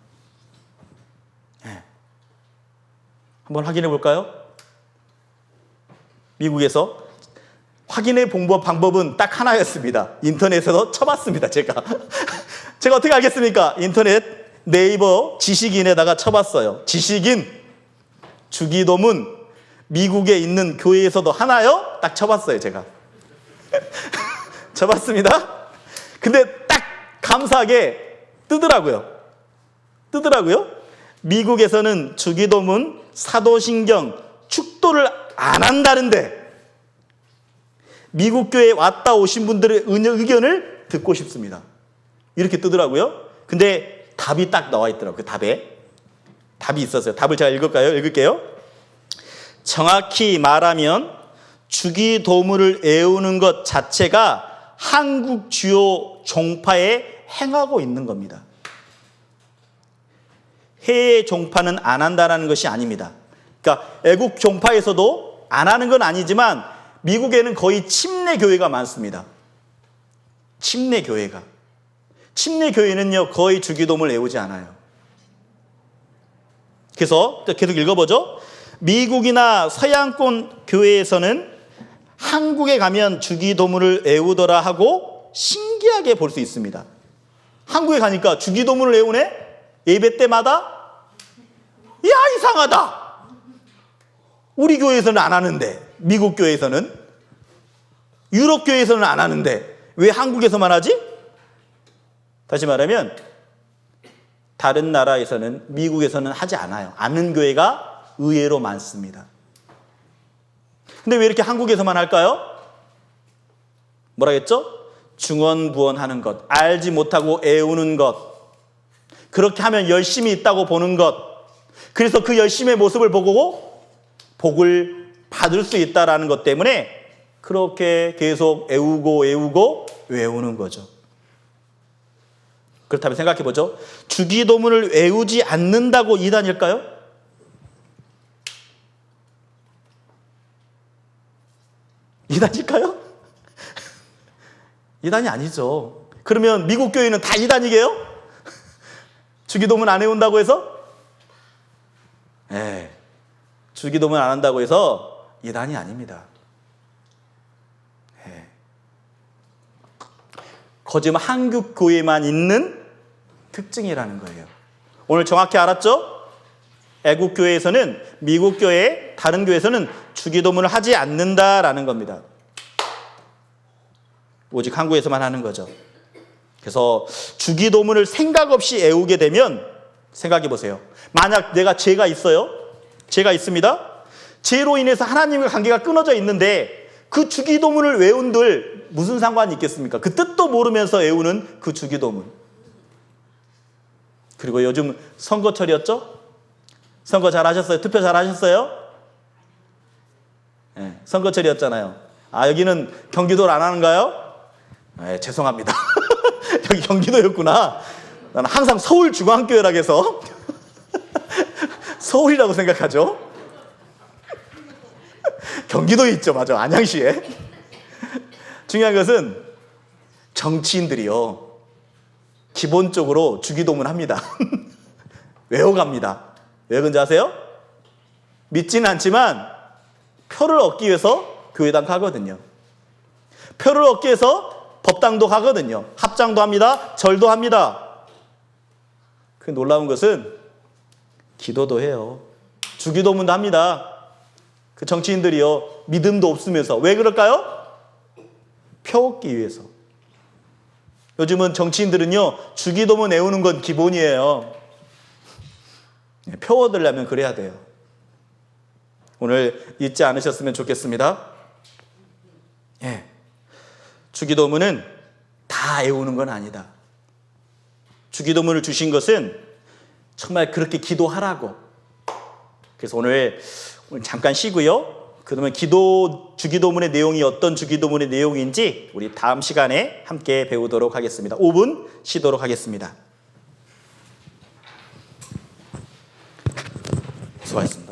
한번 확인해 볼까요? 미국에서 확인해 본 방법은 딱 하나였습니다. 인터넷에서 쳐봤습니다. 제가 어떻게 알겠습니까? 인터넷 네이버 지식인에다가 쳐봤어요. 지식인 주기도문 미국에 있는 교회에서도 하나요? 딱 쳐봤어요. 제가 쳐봤습니다. 근데 딱 감사하게 뜨더라고요. 미국에서는 주기도문, 사도신경, 축도를 안 한다는데 미국 교회에 왔다 오신 분들의 의견을 듣고 싶습니다. 이렇게 뜨더라고요. 근데 답이 딱 나와 있더라고요. 답이 있었어요. 답을 제가 읽을게요. 정확히 말하면 주기도문을 외우는 것 자체가 한국 주요 종파에 행하고 있는 겁니다. 해외 종파는 안 한다는 것이 아닙니다. 그러니까 애국 종파에서도 안 하는 건 아니지만 미국에는 거의 침례 교회가 많습니다. 침례 교회는요 거의 주기도문을 외우지 않아요. 그래서 계속 읽어보죠. 미국이나 서양권 교회에서는 한국에 가면 주기도문을 외우더라 하고 신기하게 볼 수 있습니다. 한국에 가니까 주기도문을 외우네? 예배 때마다? 야, 이상하다. 우리 교회에서는 안 하는데 미국 교회에서는 유럽 교회에서는 안 하는데 왜 한국에서만 하지? 다시 말하면 다른 나라에서는, 미국에서는 하지 않아요. 아는 교회가 의외로 많습니다. 근데 왜 이렇게 한국에서만 할까요? 뭐라 했죠? 중언부언하는 것, 알지 못하고 애우는 것, 그렇게 하면 열심히 있다고 보는 것, 그래서 그 열심의 모습을 보고 복을 받을 수 있다는 것 때문에 그렇게 계속 애우고 외우는 거죠. 그렇다면 생각해 보죠. 주기도문을 외우지 않는다고 이단일까요? 이단일까요? 이단이 아니죠. 그러면 미국 교회는 다 이단이게요? 주기도문 안 외운다고 해서? 네. 주기도문 안 한다고 해서 이단이 아닙니다. 네. 거짓말 한국 교회만 있는 특징이라는 거예요. 오늘 정확히 알았죠? 애국 교회에서는, 미국 교회, 다른 교회에서는 주기도문을 하지 않는다라는 겁니다. 오직 한국에서만 하는 거죠. 그래서 주기도문을 생각 없이 애우게 되면, 생각해 보세요. 만약 내가 죄가 있어요. 죄가 있습니다. 죄로 인해서 하나님과 관계가 끊어져 있는데 그 주기도문을 외운들 무슨 상관이 있겠습니까? 그 뜻도 모르면서 외우는 그 주기도문. 그리고 요즘 선거철이었죠? 선거 잘 하셨어요? 투표 잘 하셨어요? 네, 선거철이었잖아요. 아, 여기는 경기도를 안 하는가요? 네, 죄송합니다. 여기 경기도였구나. 나는 항상 서울중앙교회라고 해서 서울이라고 생각하죠. 경기도에 있죠. 맞아. 안양시에. 중요한 것은 정치인들이요, 기본적으로 주기도문 합니다. 외워갑니다. 왜 그런지 아세요? 믿지는 않지만 표를 얻기 위해서 교회당 가거든요. 표를 얻기 위해서 법당도 가거든요. 합장도 합니다. 절도 합니다. 그 놀라운 것은 기도도 해요. 주기도문도 합니다. 그 정치인들이요, 믿음도 없으면서. 왜 그럴까요? 표 얻기 위해서. 요즘은 정치인들은요, 주기도문 외우는 건 기본이에요. 표 얻으려면 그래야 돼요. 오늘 잊지 않으셨으면 좋겠습니다. 예. 주기도문은 다 외우는 건 아니다. 주기도문을 주신 것은 정말 그렇게 기도하라고. 그래서 오늘 잠깐 쉬고요. 그러면 주기도문의 내용이 어떤 주기도문의 내용인지 우리 다음 시간에 함께 배우도록 하겠습니다. 5분 쉬도록 하겠습니다. 수고하셨습니다.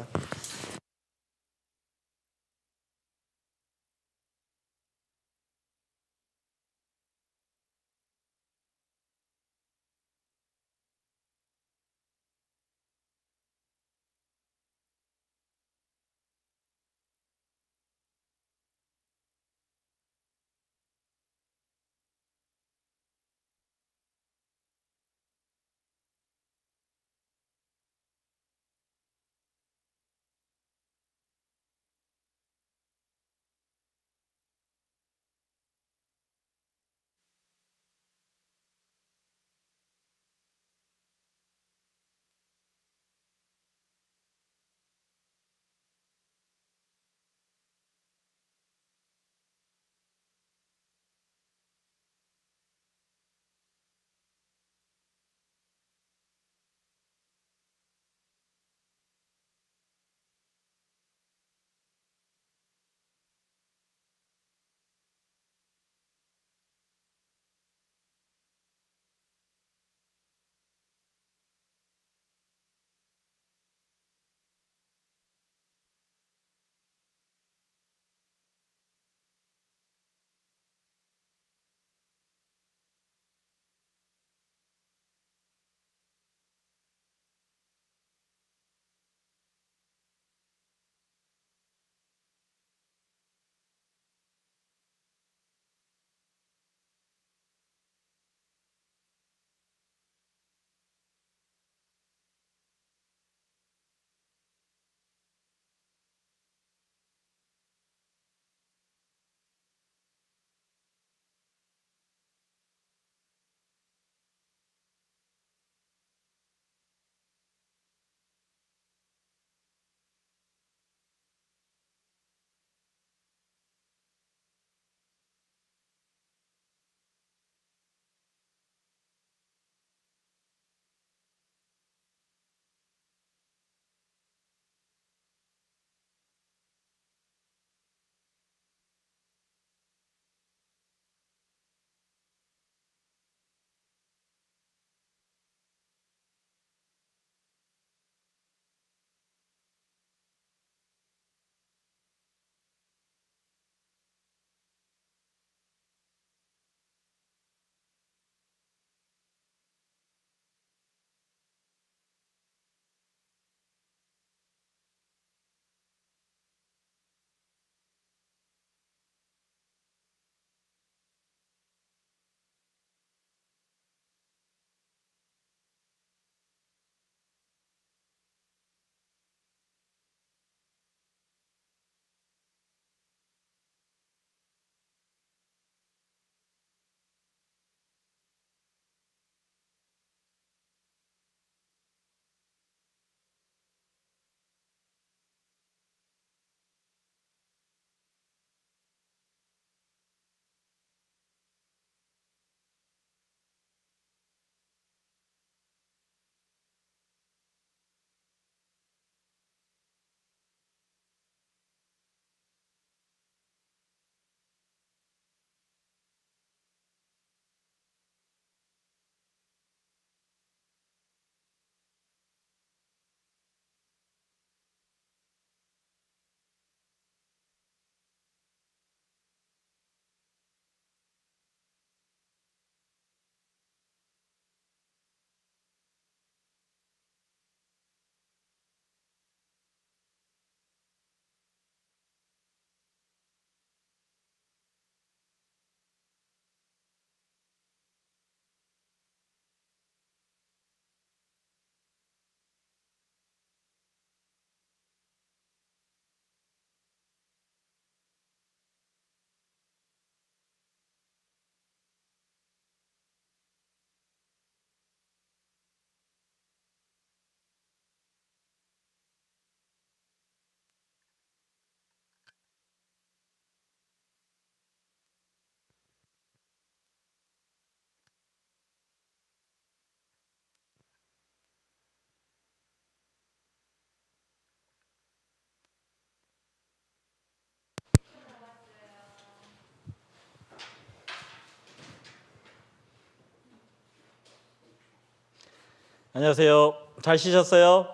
안녕하세요. 잘 쉬셨어요?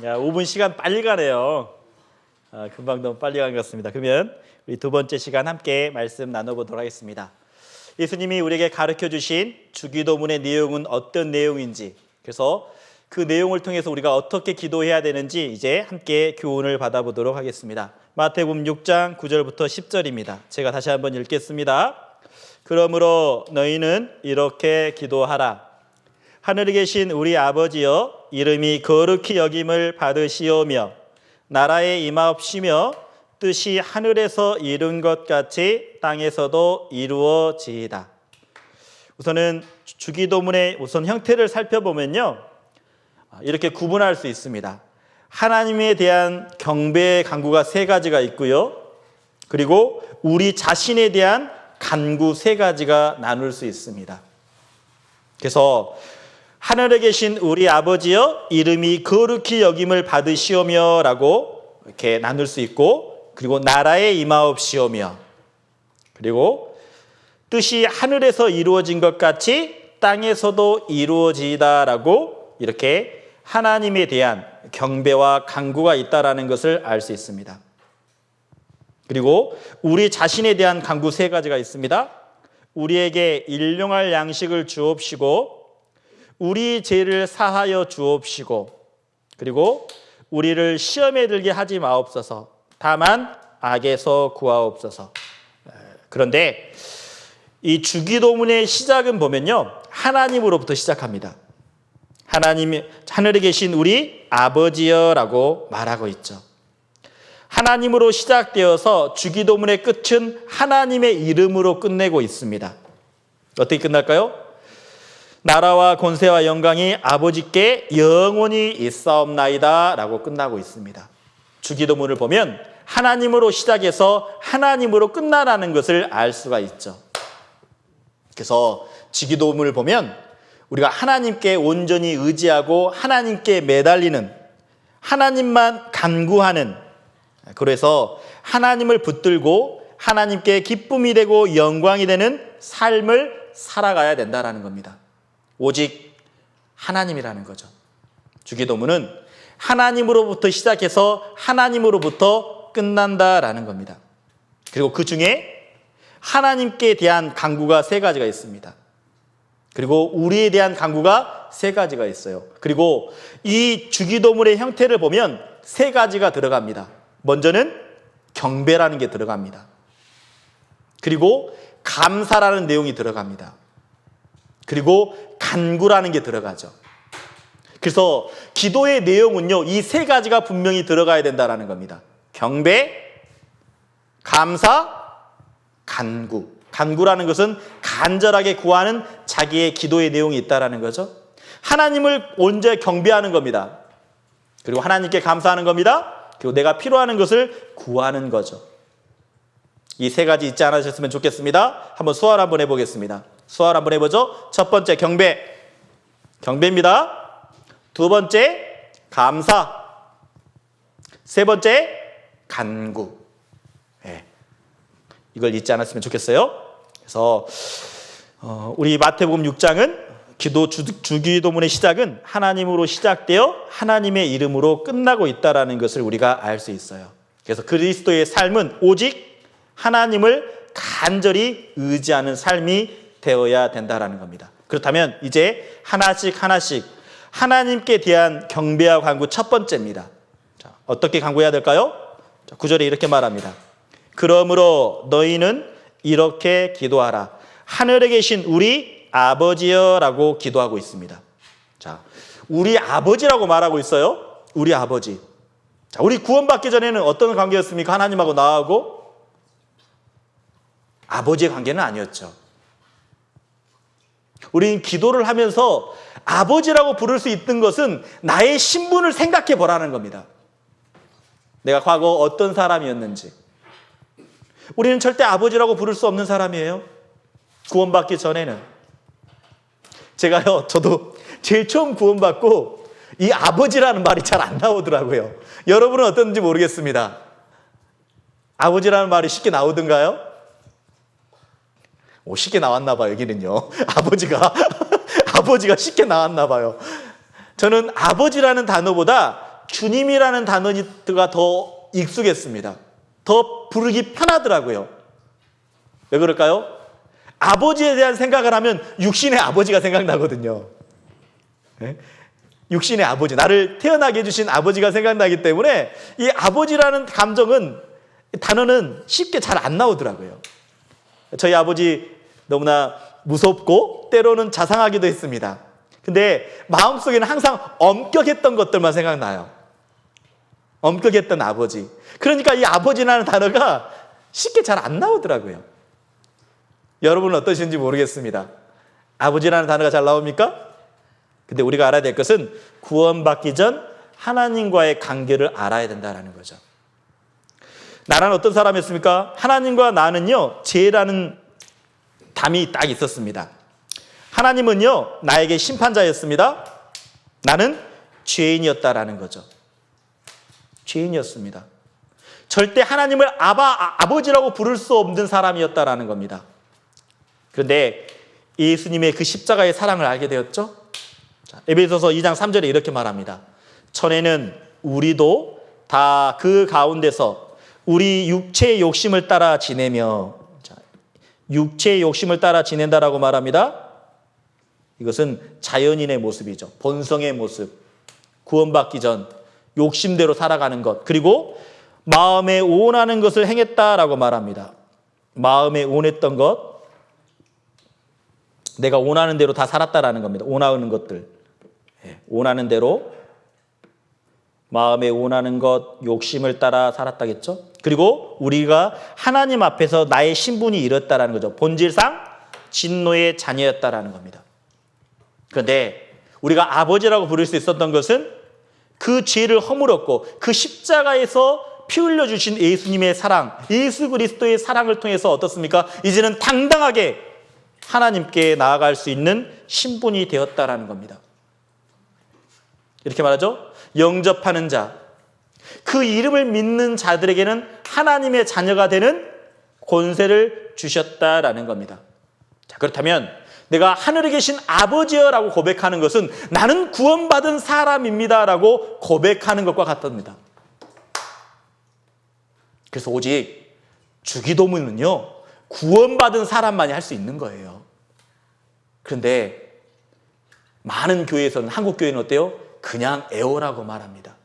야, 5분 시간 빨리 가네요. 금방 너무 빨리 간 것 같습니다. 그러면 우리 두 번째 시간 함께 말씀 나눠보도록 하겠습니다. 예수님이 우리에게 가르쳐 주신 주기도문의 내용은 어떤 내용인지, 그래서 그 내용을 통해서 우리가 어떻게 기도해야 되는지 이제 함께 교훈을 받아보도록 하겠습니다. 마태복음 6장 9절부터 10절입니다. 제가 다시 한번 읽겠습니다. 그러므로 너희는 이렇게 기도하라. 하늘에 계신 우리 아버지여, 이름이 거룩히 여김을 받으시오며 나라에 임하옵시며 뜻이 하늘에서 이룬 것 같이 땅에서도 이루어지이다. 우선은 주기도문의 우선 형태를 살펴보면요, 이렇게 구분할 수 있습니다. 하나님에 대한 경배의 간구가 세 가지가 있고요, 그리고 우리 자신에 대한 간구 세 가지가 나눌 수 있습니다. 그래서 하늘에 계신 우리 아버지여, 이름이 거룩히 여김을 받으시오며 라고 이렇게 나눌 수 있고, 그리고 나라에 임하옵시오며, 그리고 뜻이 하늘에서 이루어진 것 같이 땅에서도 이루어지이다 라고 이렇게 하나님에 대한 경배와 간구가 있다라는 것을 알 수 있습니다. 그리고 우리 자신에 대한 간구 세 가지가 있습니다. 우리에게 일용할 양식을 주옵시고, 우리 죄를 사하여 주옵시고, 그리고 우리를 시험에 들게 하지 마옵소서. 다만 악에서 구하옵소서. 그런데 이 주기도문의 시작은 보면요, 하나님으로부터 시작합니다. 하나님이 하늘에 계신 우리 아버지여라고 말하고 있죠. 하나님으로 시작되어서 주기도문의 끝은 하나님의 이름으로 끝내고 있습니다. 어떻게 끝날까요? 나라와 권세와 영광이 아버지께 영원히 있사옵나이다 라고 끝나고 있습니다. 주기도문을 보면 하나님으로 시작해서 하나님으로 끝나라는 것을 알 수가 있죠. 그래서 주기도문을 보면 우리가 하나님께 온전히 의지하고 하나님께 매달리는, 하나님만 간구하는, 그래서 하나님을 붙들고 하나님께 기쁨이 되고 영광이 되는 삶을 살아가야 된다는 겁니다. 오직 하나님이라는 거죠. 주기도문은 하나님으로부터 시작해서 하나님으로부터 끝난다라는 겁니다. 그리고 그 중에 하나님께 대한 간구가 세 가지가 있습니다. 그리고 우리에 대한 간구가 세 가지가 있어요. 그리고 이 주기도문의 형태를 보면 세 가지가 들어갑니다. 먼저는 경배라는 게 들어갑니다. 그리고 감사라는 내용이 들어갑니다. 그리고 간구라는 게 들어가죠. 그래서 기도의 내용은요, 이 세 가지가 분명히 들어가야 된다는 겁니다. 경배, 감사, 간구. 간구라는 것은 간절하게 구하는 자기의 기도의 내용이 있다는 거죠. 하나님을 온전히 경배하는 겁니다. 그리고 하나님께 감사하는 겁니다. 그리고 내가 필요하는 것을 구하는 거죠. 이 세 가지 잊지 않으셨으면 좋겠습니다. 한번 수화를 한번 해보겠습니다. 수화를 한번 해보죠. 첫 번째 경배, 경배입니다. 두 번째 감사, 세 번째 간구. 이걸 잊지 않았으면 좋겠어요. 그래서 우리 마태복음 6장은 주기도문의 시작은 하나님으로 시작되어 하나님의 이름으로 끝나고 있다는 것을 우리가 알 수 있어요. 그래서 그리스도의 삶은 오직 하나님을 간절히 의지하는 삶이 되어야 된다는 겁니다. 그렇다면 이제 하나씩 하나님께 대한 경배와 간구 첫 번째입니다. 자, 어떻게 간구해야 될까요? 9절에 이렇게 말합니다. 그러므로 너희는 이렇게 기도하라. 하늘에 계신 우리 아버지여라고 기도하고 있습니다. 자, 우리 아버지라고 말하고 있어요. 우리 아버지. 자, 우리 구원받기 전에는 어떤 관계였습니까? 하나님하고 나하고 아버지의 관계는 아니었죠. 우리는 기도를 하면서 아버지라고 부를 수 있는 것은 나의 신분을 생각해 보라는 겁니다. 내가 과거 어떤 사람이었는지. 우리는 절대 아버지라고 부를 수 없는 사람이에요. 구원받기 전에는. 저도 제일 처음 구원받고 이 아버지라는 말이 잘 안 나오더라고요. 여러분은 어떤지 모르겠습니다. 아버지라는 말이 쉽게 나오던가요? 쉽게 나왔나 봐요, 여기는요. 아버지가 쉽게 나왔나 봐요. 저는 아버지라는 단어보다 주님이라는 단어가 더 익숙했습니다. 더 부르기 편하더라고요. 왜 그럴까요? 아버지에 대한 생각을 하면 육신의 아버지가 생각나거든요. 네? 육신의 아버지, 나를 태어나게 해주신 아버지가 생각나기 때문에 이 아버지라는 단어는 쉽게 잘 안 나오더라고요. 저희 아버지 너무나 무섭고 때로는 자상하기도 했습니다. 근데 마음속에는 항상 엄격했던 것들만 생각나요. 엄격했던 아버지. 그러니까 이 아버지라는 단어가 쉽게 잘 안 나오더라고요. 여러분은 어떠신지 모르겠습니다. 아버지라는 단어가 잘 나옵니까? 근데 우리가 알아야 될 것은 구원받기 전 하나님과의 관계를 알아야 된다는 거죠. 나는 어떤 사람이었습니까? 하나님과 나는요, 죄라는 담이 딱 있었습니다. 하나님은요, 나에게 심판자였습니다. 나는 죄인이었다라는 거죠. 죄인이었습니다. 절대 하나님을 아버지라고 부를 수 없는 사람이었다라는 겁니다. 그런데 예수님의 그 십자가의 사랑을 알게 되었죠. 자, 에베소서 2장 3절에 이렇게 말합니다. 전에는 우리도 다 그 가운데서 우리 육체의 욕심을 따라 지내며, 자, 육체의 욕심을 따라 지낸다라고 말합니다. 이것은 자연인의 모습이죠. 본성의 모습. 구원받기 전 욕심대로 살아가는 것. 그리고 마음에 원하는 것을 행했다라고 말합니다. 마음에 원했던 것, 내가 원하는 대로 다 살았다라는 겁니다. 원하는 것들. 원하는 대로 마음에 원하는 것, 욕심을 따라 살았다겠죠. 그리고 우리가 하나님 앞에서 나의 신분이 이렇다라는 거죠. 본질상 진노의 자녀였다라는 겁니다. 그런데 우리가 아버지라고 부를 수 있었던 것은 그 죄를 허물었고 그 십자가에서 피 흘려주신 예수님의 사랑, 예수 그리스도의 사랑을 통해서 어떻습니까? 이제는 당당하게 하나님께 나아갈 수 있는 신분이 되었다라는 겁니다. 이렇게 말하죠. 영접하는 자, 그 이름을 믿는 자들에게는 하나님의 자녀가 되는 권세를 주셨다라는 겁니다. 자, 그렇다면 내가 하늘에 계신 아버지여라고 고백하는 것은 나는 구원받은 사람입니다라고 고백하는 것과 같답니다. 그래서 오직 주기도문은요, 구원받은 사람만이 할 수 있는 거예요. 그런데 많은 교회에서는, 한국 교회는 어때요? 그냥 애호라고 말합니다.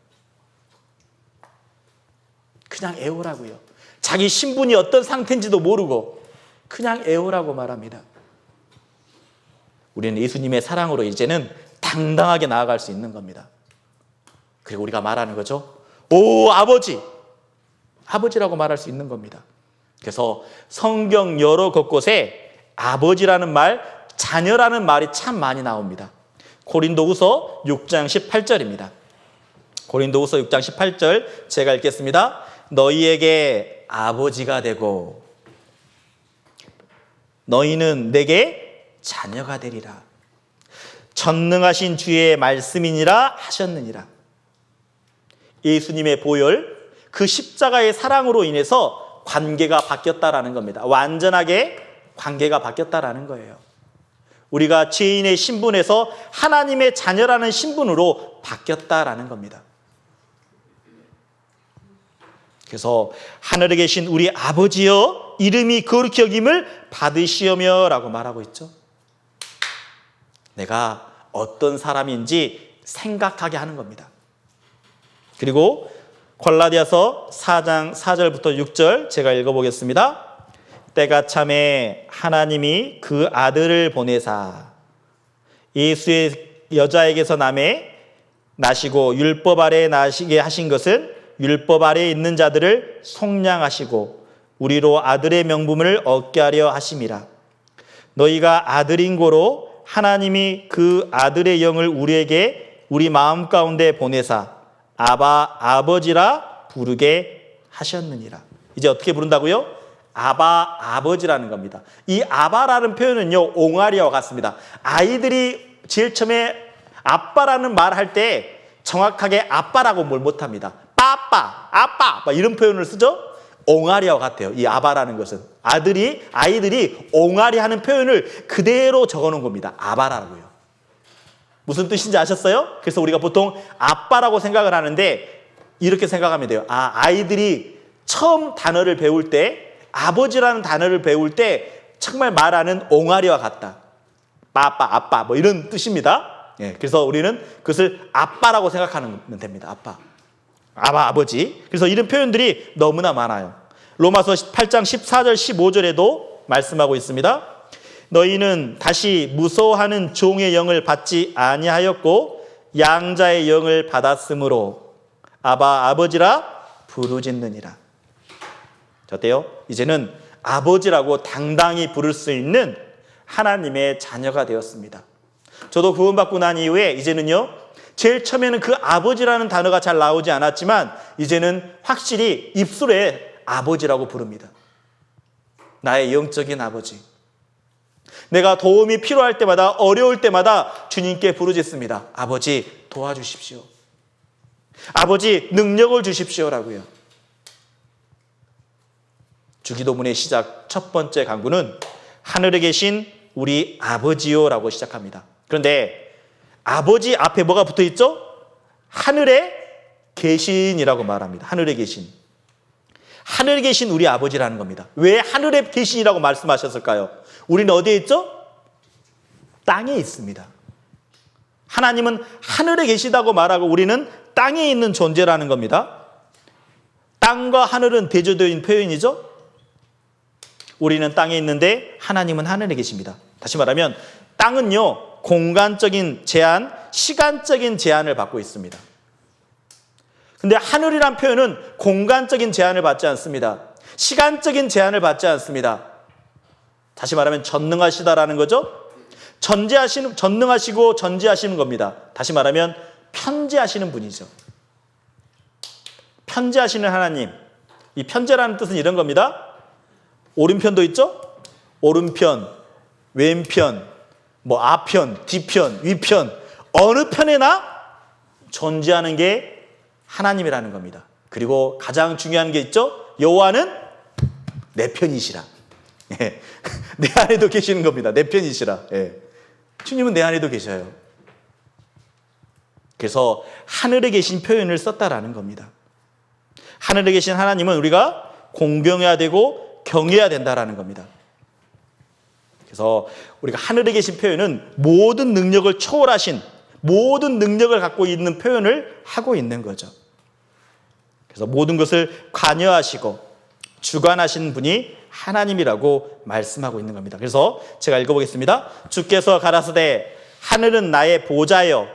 그냥 애호라고요. 자기 신분이 어떤 상태인지도 모르고 그냥 애호라고 말합니다. 우리는 예수님의 사랑으로 이제는 당당하게 나아갈 수 있는 겁니다. 그리고 우리가 말하는 거죠. 오, 아버지! 아버지라고 말할 수 있는 겁니다. 그래서 성경 여러 곳곳에 아버지라는 말, 자녀라는 말이 참 많이 나옵니다. 고린도후서 6장 18절입니다. 고린도후서 6장 18절 제가 읽겠습니다. 너희에게 아버지가 되고 너희는 내게 자녀가 되리라. 전능하신 주의 말씀이니라 하셨느니라. 예수님의 보혈, 그 십자가의 사랑으로 인해서 관계가 바뀌었다라는 겁니다. 완전하게 관계가 바뀌었다라는 거예요. 우리가 죄인의 신분에서 하나님의 자녀라는 신분으로 바뀌었다라는 겁니다. 그래서 하늘에 계신 우리 아버지여 이름이 거룩히 여김을 받으시오며 라고 말하고 있죠. 내가 어떤 사람인지 생각하게 하는 겁니다. 그리고 갈라디아서 4장 4절부터 6절 제가 읽어보겠습니다. 때가 참에 하나님이 그 아들을 보내사 예수의 여자에게서 나시고 율법 아래에 나시게 하신 것은 율법 아래에 있는 자들을 속량하시고 우리로 아들의 명분을 얻게 하려 하심이라. 너희가 아들인 고로 하나님이 그 아들의 영을 우리에게 우리 마음 가운데 보내사 아버지라 부르게 하셨느니라. 이제 어떻게 부른다고요? 아버지라는 겁니다. 이 아바라는 표현은요, 옹알이와 같습니다. 아이들이 제일 처음에 아빠라는 말 할 때 정확하게 아빠라고 뭘 못합니다. 빠빠, 아빠 이런 표현을 쓰죠. 옹알이와 같아요. 이 아바라는 것은 아이들이 옹알이 하는 표현을 그대로 적어놓은 겁니다. 아바라고요. 무슨 뜻인지 아셨어요? 그래서 우리가 보통 아빠라고 생각을 하는데 이렇게 생각하면 돼요. 아이들이 처음 단어를 배울 때, 아버지라는 단어를 배울 때 정말 말하는 옹알이와 같다. 빠빠, 아빠 뭐 이런 뜻입니다. 예, 그래서 우리는 그것을 아빠라고 생각하면 됩니다. 아빠, 아버지. 그래서 이런 표현들이 너무나 많아요. 로마서 8장 14절 15절에도 말씀하고 있습니다. 너희는 다시 무서워하는 종의 영을 받지 아니하였고 양자의 영을 받았으므로 아바 아버지라 부르짖느니라. 어때요? 이제는 아버지라고 당당히 부를 수 있는 하나님의 자녀가 되었습니다. 저도 구원받고 난 이후에 이제는요, 제일 처음에는 그 아버지라는 단어가 잘 나오지 않았지만 이제는 확실히 입술에 아버지라고 부릅니다. 나의 영적인 아버지. 내가 도움이 필요할 때마다, 어려울 때마다 주님께 부르짖습니다. 아버지 도와주십시오. 아버지 능력을 주십시오라고요. 주기도문의 시작 첫 번째 강구는 하늘에 계신 우리 아버지요라고 시작합니다. 그런데 아버지 앞에 뭐가 붙어 있죠? 하늘에 계신이라고 말합니다. 하늘에 계신. 하늘에 계신 우리 아버지라는 겁니다. 왜 하늘에 계신이라고 말씀하셨을까요? 우리는 어디에 있죠? 땅에 있습니다. 하나님은 하늘에 계시다고 말하고 우리는 땅에 있는 존재라는 겁니다. 땅과 하늘은 대조되는 표현이죠. 우리는 땅에 있는데 하나님은 하늘에 계십니다. 다시 말하면 땅은요, 공간적인 제한, 시간적인 제한을 받고 있습니다. 근데 하늘이란 표현은 공간적인 제한을 받지 않습니다. 시간적인 제한을 받지 않습니다. 다시 말하면 전능하시다라는 거죠. 전능하시고 전지하시는 겁니다. 다시 말하면 편재하시는 분이죠. 편재하시는 하나님. 이 편재라는 뜻은 이런 겁니다. 오른편도 있죠? 오른편, 왼편, 뭐 앞편, 뒤편, 위편, 어느 편에나 존재하는 게 하나님이라는 겁니다. 그리고 가장 중요한 게 있죠? 여호와는 내 편이시라. 예. 내 안에도 계시는 겁니다. 내 편이시라. 예. 주님은 내 안에도 계셔요. 그래서 하늘에 계신 표현을 썼다라는 겁니다. 하늘에 계신 하나님은 우리가 공경해야 되고 경외해야 된다라는 겁니다. 그래서 우리가 하늘에 계신 표현은 모든 능력을 초월하신, 모든 능력을 갖고 있는 표현을 하고 있는 거죠. 그래서 모든 것을 관여하시고 주관하시는 분이 하나님이라고 말씀하고 있는 겁니다. 그래서 제가 읽어보겠습니다. 주께서 가라사대 하늘은 나의 보좌여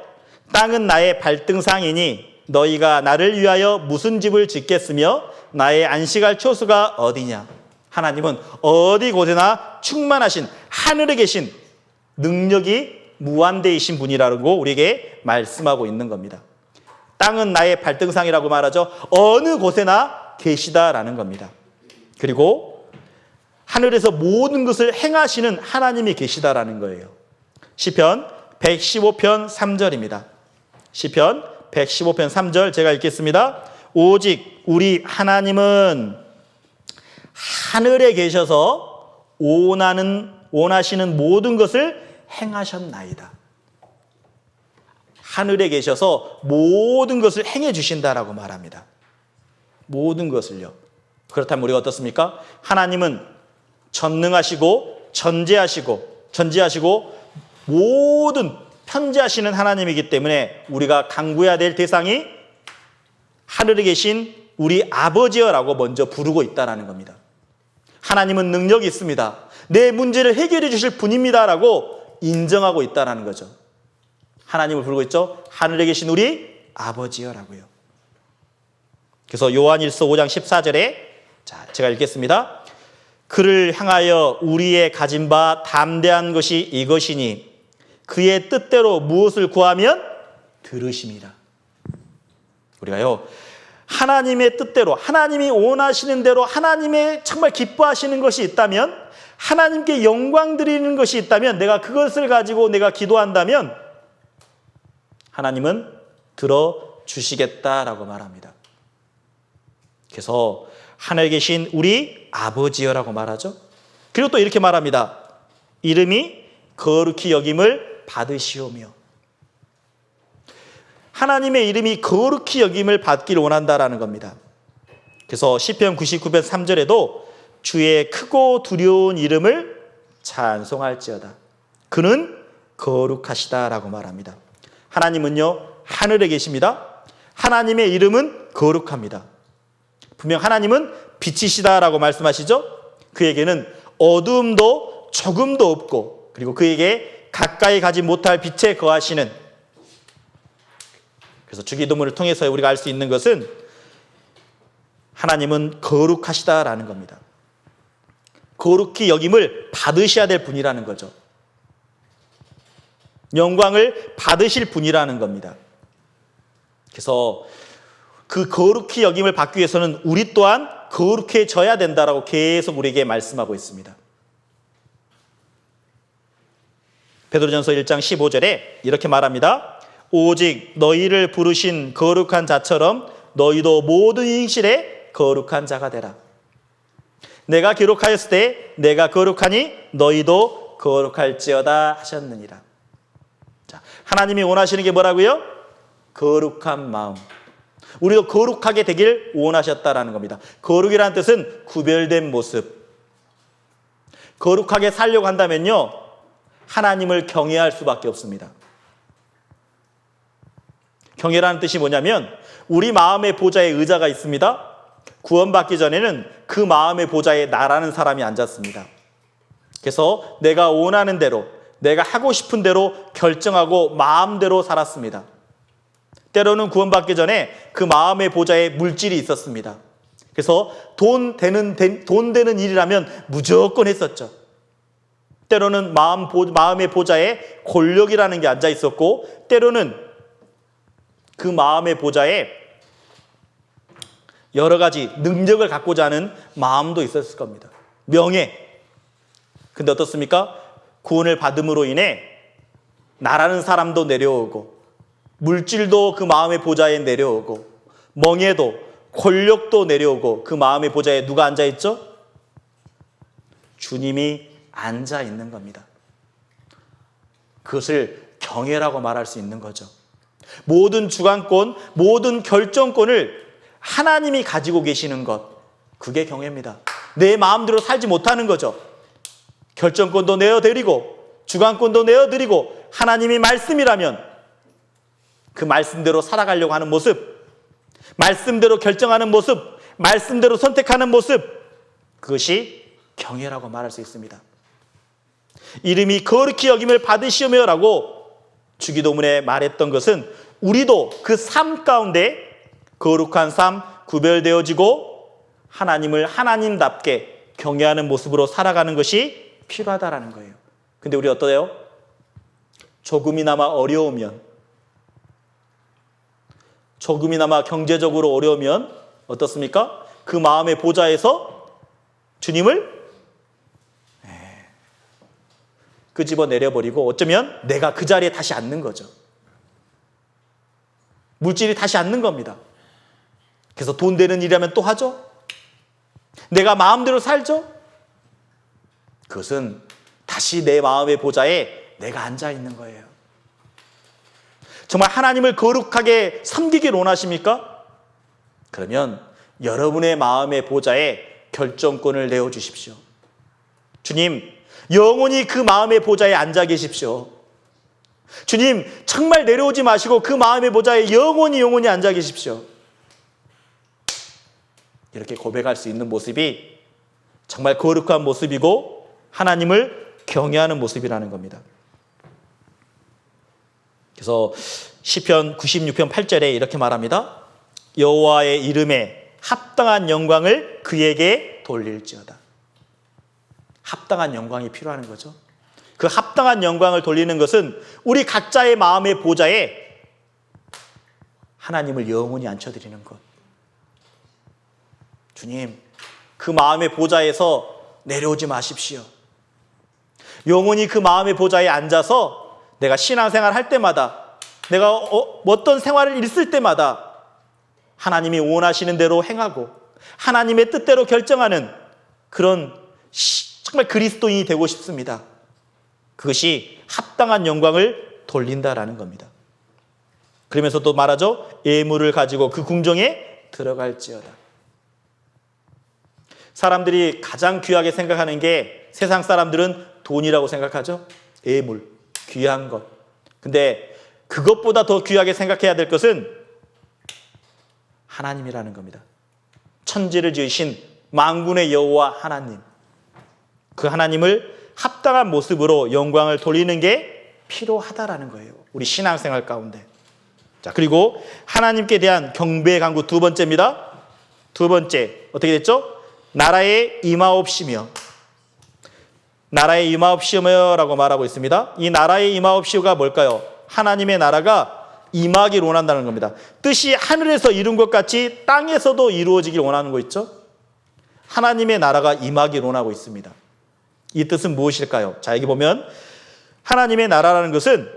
땅은 나의 발등상이니 너희가 나를 위하여 무슨 집을 짓겠으며 나의 안식할 초수가 어디냐. 하나님은 어디 곳에나 충만하신 하늘에 계신 능력이 무한대이신 분이라고 우리에게 말씀하고 있는 겁니다. 땅은 나의 발등상이라고 말하죠. 어느 곳에나 계시다라는 겁니다. 그리고 하늘에서 모든 것을 행하시는 하나님이 계시다라는 거예요. 시편 115편 3절입니다. 시편 115편 3절 제가 읽겠습니다. 오직 우리 하나님은 하늘에 계셔서 원하시는 모든 것을 행하셨나이다. 하늘에 계셔서 모든 것을 행해 주신다라고 말합니다. 모든 것을요. 그렇다면 우리가 어떻습니까? 하나님은 전능하시고 전지하시고 모든 편재하시는 하나님이기 때문에 우리가 간구해야 될 대상이 하늘에 계신 우리 아버지여라고 먼저 부르고 있다는 겁니다. 하나님은 능력이 있습니다. 내 문제를 해결해 주실 분입니다라고 인정하고 있다는 거죠. 하나님을 부르고 있죠. 하늘에 계신 우리 아버지여라고요. 그래서 요한일서 5장 14절에 제가 읽겠습니다. 그를 향하여 우리의 가진 바 담대한 것이 이것이니 그의 뜻대로 무엇을 구하면 들으심이라. 우리가요, 하나님의 뜻대로, 하나님이 원하시는 대로, 하나님의 정말 기뻐하시는 것이 있다면, 하나님께 영광 드리는 것이 있다면, 내가 그것을 가지고 내가 기도한다면 하나님은 들어주시겠다라고 말합니다. 그래서 하늘에 계신 우리 아버지여라고 말하죠. 그리고 또 이렇게 말합니다. 이름이 거룩히 여김을 받으시오며. 하나님의 이름이 거룩히 여김을 받기를 원한다라는 겁니다. 그래서 시편 99편 3절에도 주의 크고 두려운 이름을 찬송할지어다. 그는 거룩하시다라고 말합니다. 하나님은요, 하늘에 계십니다. 하나님의 이름은 거룩합니다. 분명 하나님은 빛이시다라고 말씀하시죠. 그에게는 어두움도 조금도 없고, 그리고 그에게 가까이 가지 못할 빛에 거하시는, 그래서 주기도문을 통해서 우리가 알 수 있는 것은 하나님은 거룩하시다라는 겁니다. 거룩히 여김을 받으셔야 될 분이라는 거죠. 영광을 받으실 분이라는 겁니다. 그래서 그 거룩히 여김을 받기 위해서는 우리 또한 거룩해져야 된다라고 계속 우리에게 말씀하고 있습니다. 베드로전서 1장 15절에 이렇게 말합니다. 오직 너희를 부르신 거룩한 자처럼 너희도 모든 인실에 거룩한 자가 되라. 내가 기록하였을 때 내가 거룩하니 너희도 거룩할지어다 하셨느니라. 자, 하나님이 원하시는 게 뭐라고요? 거룩한 마음. 우리도 거룩하게 되길 원하셨다라는 겁니다. 거룩이라는 뜻은 구별된 모습. 거룩하게 살려고 한다면요, 하나님을 경외할 수밖에 없습니다. 경외라는 뜻이 뭐냐면 우리 마음의 보좌에 의자가 있습니다. 구원받기 전에는 그 마음의 보좌에 나라는 사람이 앉았습니다. 그래서 내가 원하는 대로, 내가 하고 싶은 대로 결정하고 마음대로 살았습니다. 때로는 구원받기 전에 그 마음의 보좌에 물질이 있었습니다. 그래서 돈 되는 일이라면 무조건 했었죠. 때로는 마음의 보좌에 권력이라는 게 앉아 있었고, 때로는 그 마음의 보좌에 여러 가지 능력을 갖고자 하는 마음도 있었을 겁니다. 명예. 근데 어떻습니까? 구원을 받음으로 인해 나라는 사람도 내려오고, 물질도 그 마음의 보좌에 내려오고, 명예도 권력도 내려오고, 그 마음의 보좌에 누가 앉아 있죠? 주님이 앉아 있는 겁니다. 그것을 경외라고 말할 수 있는 거죠. 모든 주관권, 모든 결정권을 하나님이 가지고 계시는 것, 그게 경외입니다. 내 마음대로 살지 못하는 거죠. 결정권도 내어드리고 주관권도 내어드리고 하나님이 말씀이라면 그 말씀대로 살아가려고 하는 모습, 말씀대로 결정하는 모습, 말씀대로 선택하는 모습, 그것이 경외라고 말할 수 있습니다. 이름이 거룩히 여김을 받으시며라고 주기도문에 말했던 것은 우리도 그 삶 가운데 거룩한 삶, 구별되어지고 하나님을 하나님답게 경외하는 모습으로 살아가는 것이 필요하다라는 거예요. 근데 우리 어떠해요? 조금이나마 어려우면, 조금이나마 경제적으로 어려우면 어떻습니까? 그 마음의 보좌에서 주님을 끄집어 내려버리고 어쩌면 내가 그 자리에 다시 앉는 거죠. 물질이 다시 앉는 겁니다. 그래서 돈 되는 일이라면 또 하죠. 내가 마음대로 살죠. 그것은 다시 내 마음의 보좌에 내가 앉아 있는 거예요. 정말 하나님을 거룩하게 섬기길 원하십니까? 그러면 여러분의 마음의 보좌에 결정권을 내어주십시오. 주님, 영원히 그 마음의 보좌에 앉아 계십시오. 주님, 정말 내려오지 마시고 그 마음의 보좌에 영원히 앉아 계십시오. 이렇게 고백할 수 있는 모습이 정말 거룩한 모습이고 하나님을 경외하는 모습이라는 겁니다. 그래서 시편 96편 8절에 이렇게 말합니다. 여호와의 이름에 합당한 영광을 그에게 돌릴지어다. 합당한 영광이 필요한 거죠. 그 합당한 영광을 돌리는 것은 우리 각자의 마음의 보좌에 하나님을 영원히 앉혀드리는 것. 주님, 그 마음의 보좌에서 내려오지 마십시오. 영원히 그 마음의 보좌에 앉아서 내가 신앙생활 할 때마다, 내가 어떤 생활을 있을 때마다 하나님이 원하시는 대로 행하고 하나님의 뜻대로 결정하는 그런 정말 그리스도인이 되고 싶습니다. 그것이 합당한 영광을 돌린다라는 겁니다. 그러면서 또 말하죠. 예물을 가지고 그 궁정에 들어갈지어다. 사람들이 가장 귀하게 생각하는 게 세상 사람들은 돈이라고 생각하죠. 예물, 귀한 것. 근데 그것보다 더 귀하게 생각해야 될 것은 하나님이라는 겁니다. 천지를 지으신 만군의 여호와 하나님. 그 하나님을 합당한 모습으로 영광을 돌리는 게 필요하다라는 거예요. 우리 신앙생활 가운데. 자, 그리고 하나님께 대한 경배의 간구 두 번째입니다. 두 번째, 어떻게 됐죠? 나라에 임하옵시며. 나라에 임하옵시며라고 말하고 있습니다. 이 나라에 임하옵시오가 뭘까요? 하나님의 나라가 임하기를 원한다는 겁니다. 뜻이 하늘에서 이룬 것 같이 땅에서도 이루어지길 원하는 거 있죠? 하나님의 나라가 임하기를 원하고 있습니다. 이 뜻은 무엇일까요? 자, 여기 보면 하나님의 나라라는 것은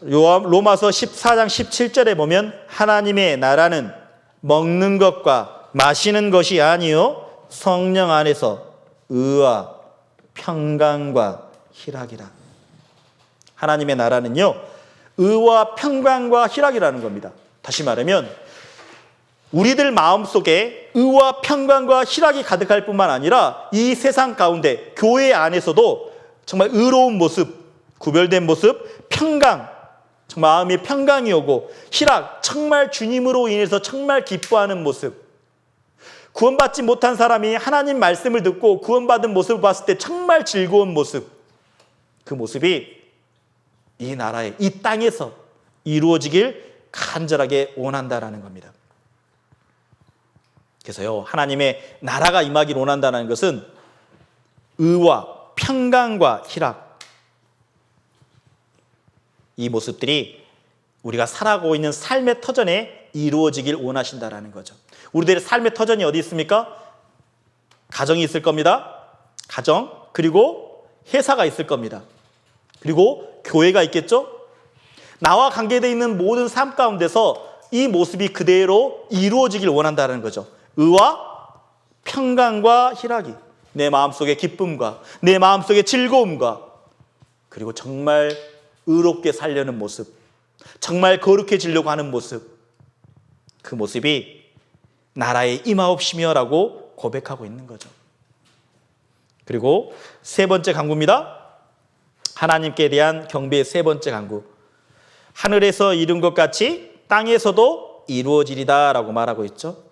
로마서 14장 17절에 보면 하나님의 나라는 먹는 것과 마시는 것이 아니요 성령 안에서 의와 평강과 희락이라. 하나님의 나라는요 의와 평강과 희락이라는 겁니다. 다시 말하면 우리들 마음속에 의와 평강과 희락이 가득할 뿐만 아니라 이 세상 가운데 교회 안에서도 정말 의로운 모습, 구별된 모습, 평강, 정말 마음이 평강이 오고 희락, 정말 주님으로 인해서 정말 기뻐하는 모습. 구원받지 못한 사람이 하나님 말씀을 듣고 구원받은 모습을 봤을 때 정말 즐거운 모습. 그 모습이 이 나라에, 이 땅에서 이루어지길 간절하게 원한다라는 겁니다. 그래서요, 하나님의 나라가 임하기를 원한다는 것은 의와 평강과 희락, 이 모습들이 우리가 살아가고 있는 삶의 터전에 이루어지길 원하신다라는 거죠. 우리들의 삶의 터전이 어디 있습니까? 가정이 있을 겁니다. 가정, 그리고 회사가 있을 겁니다. 그리고 교회가 있겠죠? 나와 관계되어 있는 모든 삶 가운데서 이 모습이 그대로 이루어지길 원한다는 거죠. 의와 평강과 희락이 내 마음속의 기쁨과 내 마음속의 즐거움과 그리고 정말 의롭게 살려는 모습, 정말 거룩해지려고 하는 모습, 그 모습이 나라에 임하옵시며라고 고백하고 있는 거죠. 그리고 세 번째 간구입니다. 하나님께 대한 경배의 세 번째 간구. 하늘에서 이룬 것 같이 땅에서도 이루어지리다 라고 말하고 있죠.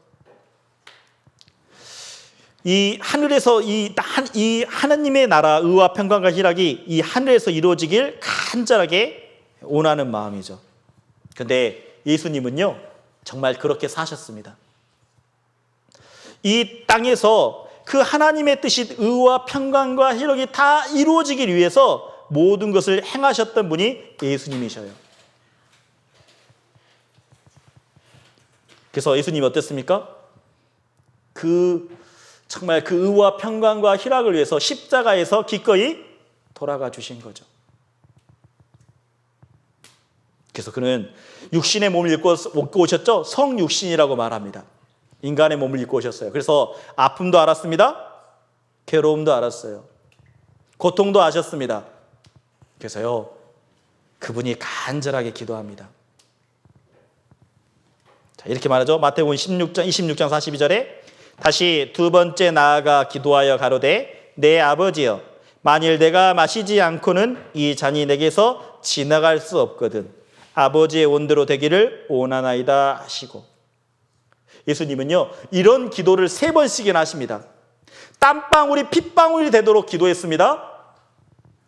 이 하늘에서 이 하나님의 나라 의와 평강과 희락이 이 하늘에서 이루어지길 간절하게 원하는 마음이죠. 그런데 예수님은요 정말 그렇게 사셨습니다. 이 땅에서 그 하나님의 뜻이 의와 평강과 희락이 다 이루어지기 위해서 모든 것을 행하셨던 분이 예수님이셔요. 그래서 예수님이 어땠습니까? 정말 그 의와 평강과 희락을 위해서 십자가에서 기꺼이 돌아가 주신 거죠. 그래서 그는 육신의 몸을 입고 오셨죠? 성육신이라고 말합니다. 인간의 몸을 입고 오셨어요. 그래서 아픔도 알았습니다. 괴로움도 알았어요. 고통도 아셨습니다. 그래서요, 그분이 간절하게 기도합니다. 자, 이렇게 말하죠. 마태복음 26장 42절에 다시 두 번째 나아가 기도하여 가로되 내 아버지여 만일 내가 마시지 않고는 이 잔이 내게서 지나갈 수 없거든 아버지의 원대로 되기를 원하나이다 하시고 예수님은요 이런 기도를 3번씩이나 하십니다. 땀방울이 핏방울이 되도록 기도했습니다.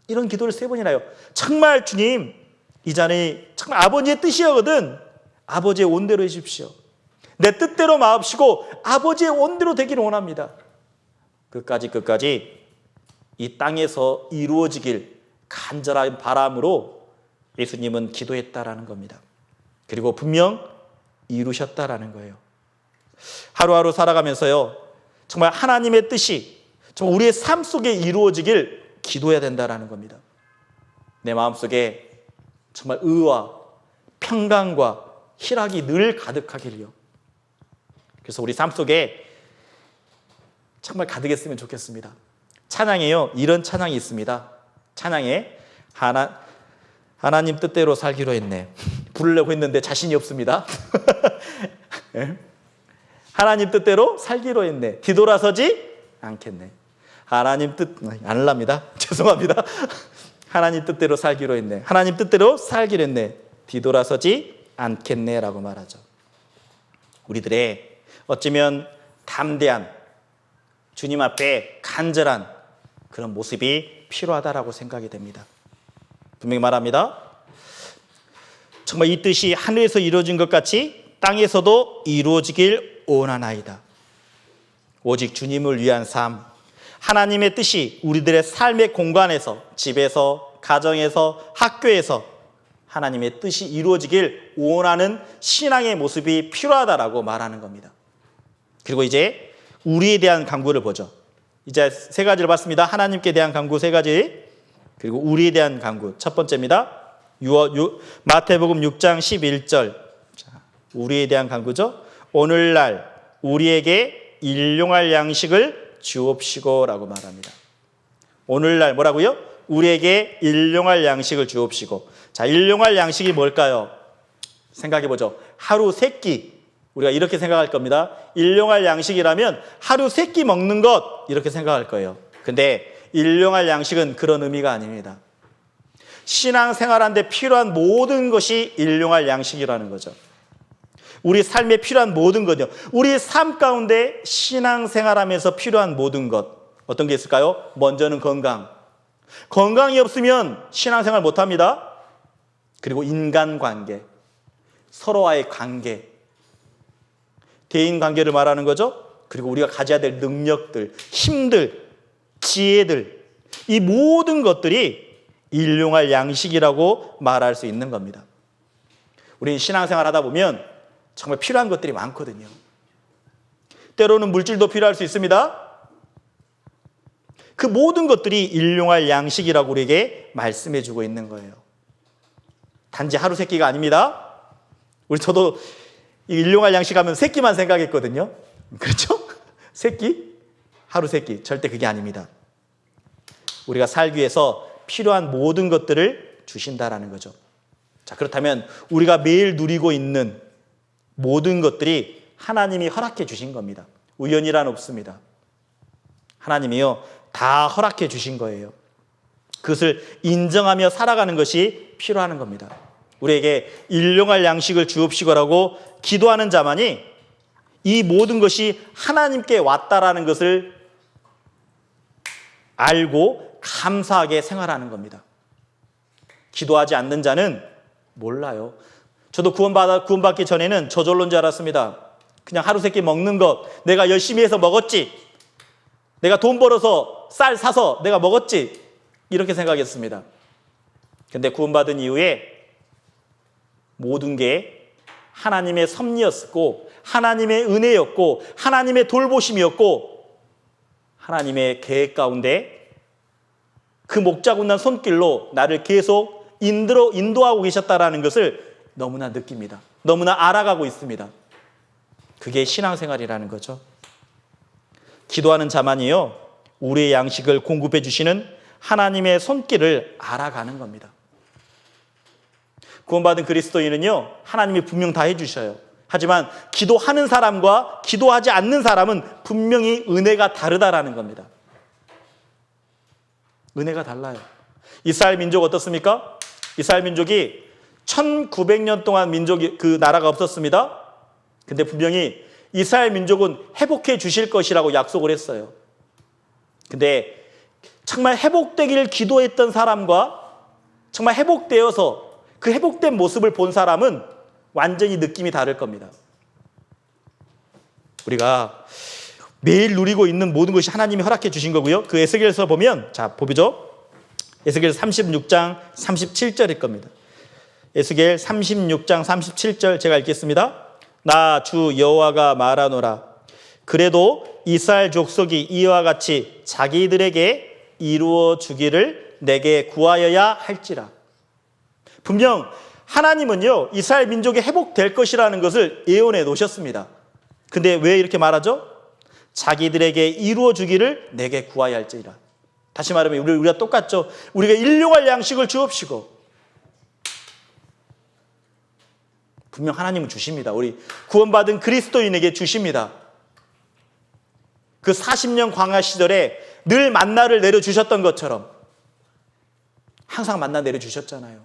이런 기도를 3번이나 해요. 정말 주님 이 잔이 정말 아버지의 뜻이거든 아버지의 원대로 해주십시오. 내 뜻대로 마옵시고 아버지의 원대로 되기를 원합니다. 끝까지 이 땅에서 이루어지길 간절한 바람으로 예수님은 기도했다라는 겁니다. 그리고 분명 이루셨다라는 거예요. 하루하루 살아가면서요 정말 하나님의 뜻이 정말 우리의 삶 속에 이루어지길 기도해야 된다라는 겁니다. 내 마음속에 정말 의와 평강과 희락이 늘 가득하길요. 그래서 우리 삶 속에 정말 가득했으면 좋겠습니다. 찬양에요 이런 찬양이 있습니다. 찬양에 하나님 뜻대로 살기로 했네 부르려고 했는데 자신이 없습니다. 예? 하나님 뜻대로 살기로 했네. 뒤돌아서지 않겠네. 하나님 뜻 안 할랍니다. 죄송합니다. 하나님 뜻대로 살기로 했네. 하나님 뜻대로 살기로 했네. 뒤돌아서지 않겠네라고 말하죠. 우리들의 어쩌면 담대한 주님 앞에 간절한 그런 모습이 필요하다라고 생각이 됩니다. 분명히 말합니다. 정말 이 뜻이 하늘에서 이루어진 것 같이 땅에서도 이루어지길 원하나이다. 오직 주님을 위한 삶, 하나님의 뜻이 우리들의 삶의 공간에서, 집에서, 가정에서, 학교에서 하나님의 뜻이 이루어지길 원하는 신앙의 모습이 필요하다라고 말하는 겁니다. 그리고 이제 우리에 대한 간구를 보죠. 이제 세 가지를 봤습니다. 하나님께 대한 간구 세 가지, 그리고 우리에 대한 간구 첫 번째입니다. 마태복음 6장 11절. 우리에 대한 간구죠. 오늘날 우리에게 일용할 양식을 주옵시고라고 말합니다. 오늘날 뭐라고요? 우리에게 일용할 양식을 주옵시고. 자, 일용할 양식이 뭘까요? 생각해 보죠. 하루 세 끼. 우리가 이렇게 생각할 겁니다. 일용할 양식이라면 하루 세 끼 먹는 것 이렇게 생각할 거예요. 근데 일용할 양식은 그런 의미가 아닙니다. 신앙생활하는데 필요한 모든 것이 일용할 양식이라는 거죠. 우리 삶에 필요한 모든 것이요. 우리 삶 가운데 신앙생활하면서 필요한 모든 것 어떤 게 있을까요? 먼저는 건강. 건강이 없으면 신앙생활 못합니다. 그리고 인간관계, 서로와의 관계, 대인관계를 말하는 거죠. 그리고 우리가 가져야 될 능력들, 힘들, 지혜들, 이 모든 것들이 일용할 양식이라고 말할 수 있는 겁니다. 우리 신앙생활 하다 보면 정말 필요한 것들이 많거든요. 때로는 물질도 필요할 수 있습니다. 그 모든 것들이 일용할 양식이라고 우리에게 말씀해 주고 있는 거예요. 단지 하루 세 끼가 아닙니다. 저도 일용할 양식 하면 세 끼만 생각했거든요. 그렇죠? 세 끼? 하루 세 끼. 절대 그게 아닙니다. 우리가 살기 위해서 필요한 모든 것들을 주신다라는 거죠. 자, 그렇다면 우리가 매일 누리고 있는 모든 것들이 하나님이 허락해 주신 겁니다. 우연이란 없습니다. 하나님이요, 다 허락해 주신 거예요. 그것을 인정하며 살아가는 것이 필요한 겁니다. 우리에게 일용할 양식을 주옵시고라고 기도하는 자만이 이 모든 것이 하나님께 왔다라는 것을 알고 감사하게 생활하는 겁니다. 기도하지 않는 자는 몰라요. 저도 구원받기 전에는 저절로인 줄 알았습니다. 그냥 하루 세 끼 먹는 것, 내가 열심히 해서 먹었지, 내가 돈 벌어서 쌀 사서 내가 먹었지, 이렇게 생각했습니다. 근데 구원받은 이후에 모든 게 하나님의 섭리였고, 하나님의 은혜였고, 하나님의 돌보심이었고, 하나님의 계획 가운데 그 목자군난 손길로 나를 계속 인도하고 계셨다라는 것을 너무나 느낍니다. 너무나 알아가고 있습니다. 그게 신앙생활이라는 거죠. 기도하는 자만이요, 우리의 양식을 공급해 주시는 하나님의 손길을 알아가는 겁니다. 구원받은 그리스도인은요, 하나님이 분명 다 해주셔요. 하지만 기도하는 사람과 기도하지 않는 사람은 분명히 은혜가 다르다라는 겁니다. 은혜가 달라요. 이스라엘 민족 어떻습니까? 이스라엘 민족이 1900년 동안 그 나라가 없었습니다. 근데 분명히 이스라엘 민족은 회복해 주실 것이라고 약속을 했어요. 근데 정말 회복되기를 기도했던 사람과 정말 회복되어서 그 회복된 모습을 본 사람은 완전히 느낌이 다를 겁니다. 우리가 매일 누리고 있는 모든 것이 하나님이 허락해 주신 거고요. 그 에스겔서 보면, 자, 보죠. 에스겔 36장 37절일 겁니다. 에스겔 36장 37절 제가 읽겠습니다. 나 주 여호와가 말하노라. 그래도 이스라엘 족속이 이와 같이 자기들에게 이루어 주기를 내게 구하여야 할지라. 분명 하나님은요, 이스라엘 민족이 회복될 것이라는 것을 예언해 놓으셨습니다. 근데 왜 이렇게 말하죠? 자기들에게 이루어 주기를 내게 구하여야 할지라. 다시 말하면 우리가 똑같죠. 우리가 일용할 양식을 주옵시고, 분명 하나님은 주십니다. 우리 구원받은 그리스도인에게 주십니다. 그 40년 광야 시절에 늘 만나를 내려주셨던 것처럼 항상 만나 내려주셨잖아요.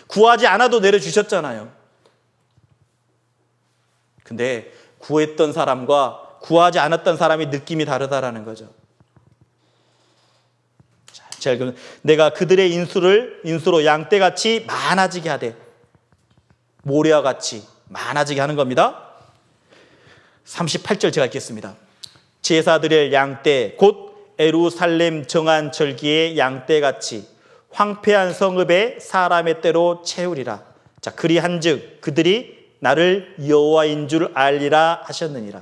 구하지 않아도 내려주셨잖아요. 근데 구했던 사람과 구하지 않았던 사람이 느낌이 다르다라는 거죠. 내가 그들의 인수로 양떼같이 많아지게 하되 모래와 같이 많아지게 하는 겁니다. 38절 제가 읽겠습니다. 제사 드릴 양떼 곧 예루살렘 정한 절기의 양떼같이 황폐한 성읍에 사람의 때로 채우리라. 자, 그리한즉 그들이 나를 여호와인 줄 알리라 하셨느니라.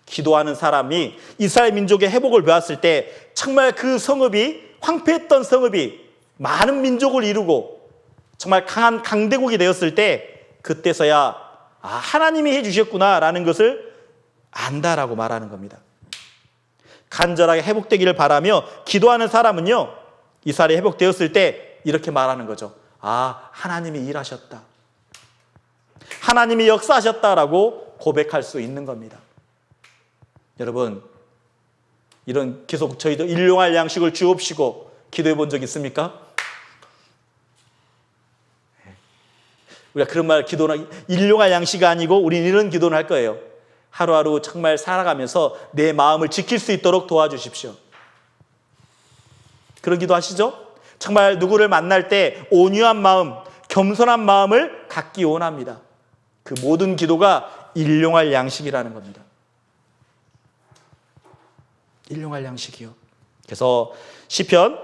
기도하는 사람이 이스라엘 민족의 회복을 배웠을 때 정말 그 성읍이 황폐했던 성읍이 많은 민족을 이루고 정말 강한 강대국이 되었을 때 그때서야 하나님이 해주셨구나라는 것을 안다라고 말하는 겁니다. 간절하게 회복되기를 바라며 기도하는 사람은요, 이스라엘이 회복되었을 때 이렇게 말하는 거죠. 하나님이 일하셨다. 하나님이 역사하셨다라고 고백할 수 있는 겁니다. 여러분, 이런 계속 저희도 일용할 양식을 주옵시고 기도해 본 적 있습니까? 우리가 그런 말, 기도는 일용할 양식이 아니고 우리는 이런 기도는 할 거예요. 하루하루 정말 살아가면서 내 마음을 지킬 수 있도록 도와주십시오. 그런 기도 하시죠? 정말 누구를 만날 때 온유한 마음, 겸손한 마음을 갖기 원합니다. 그 모든 기도가 일용할 양식이라는 겁니다. 일용할 양식이요. 그래서 시편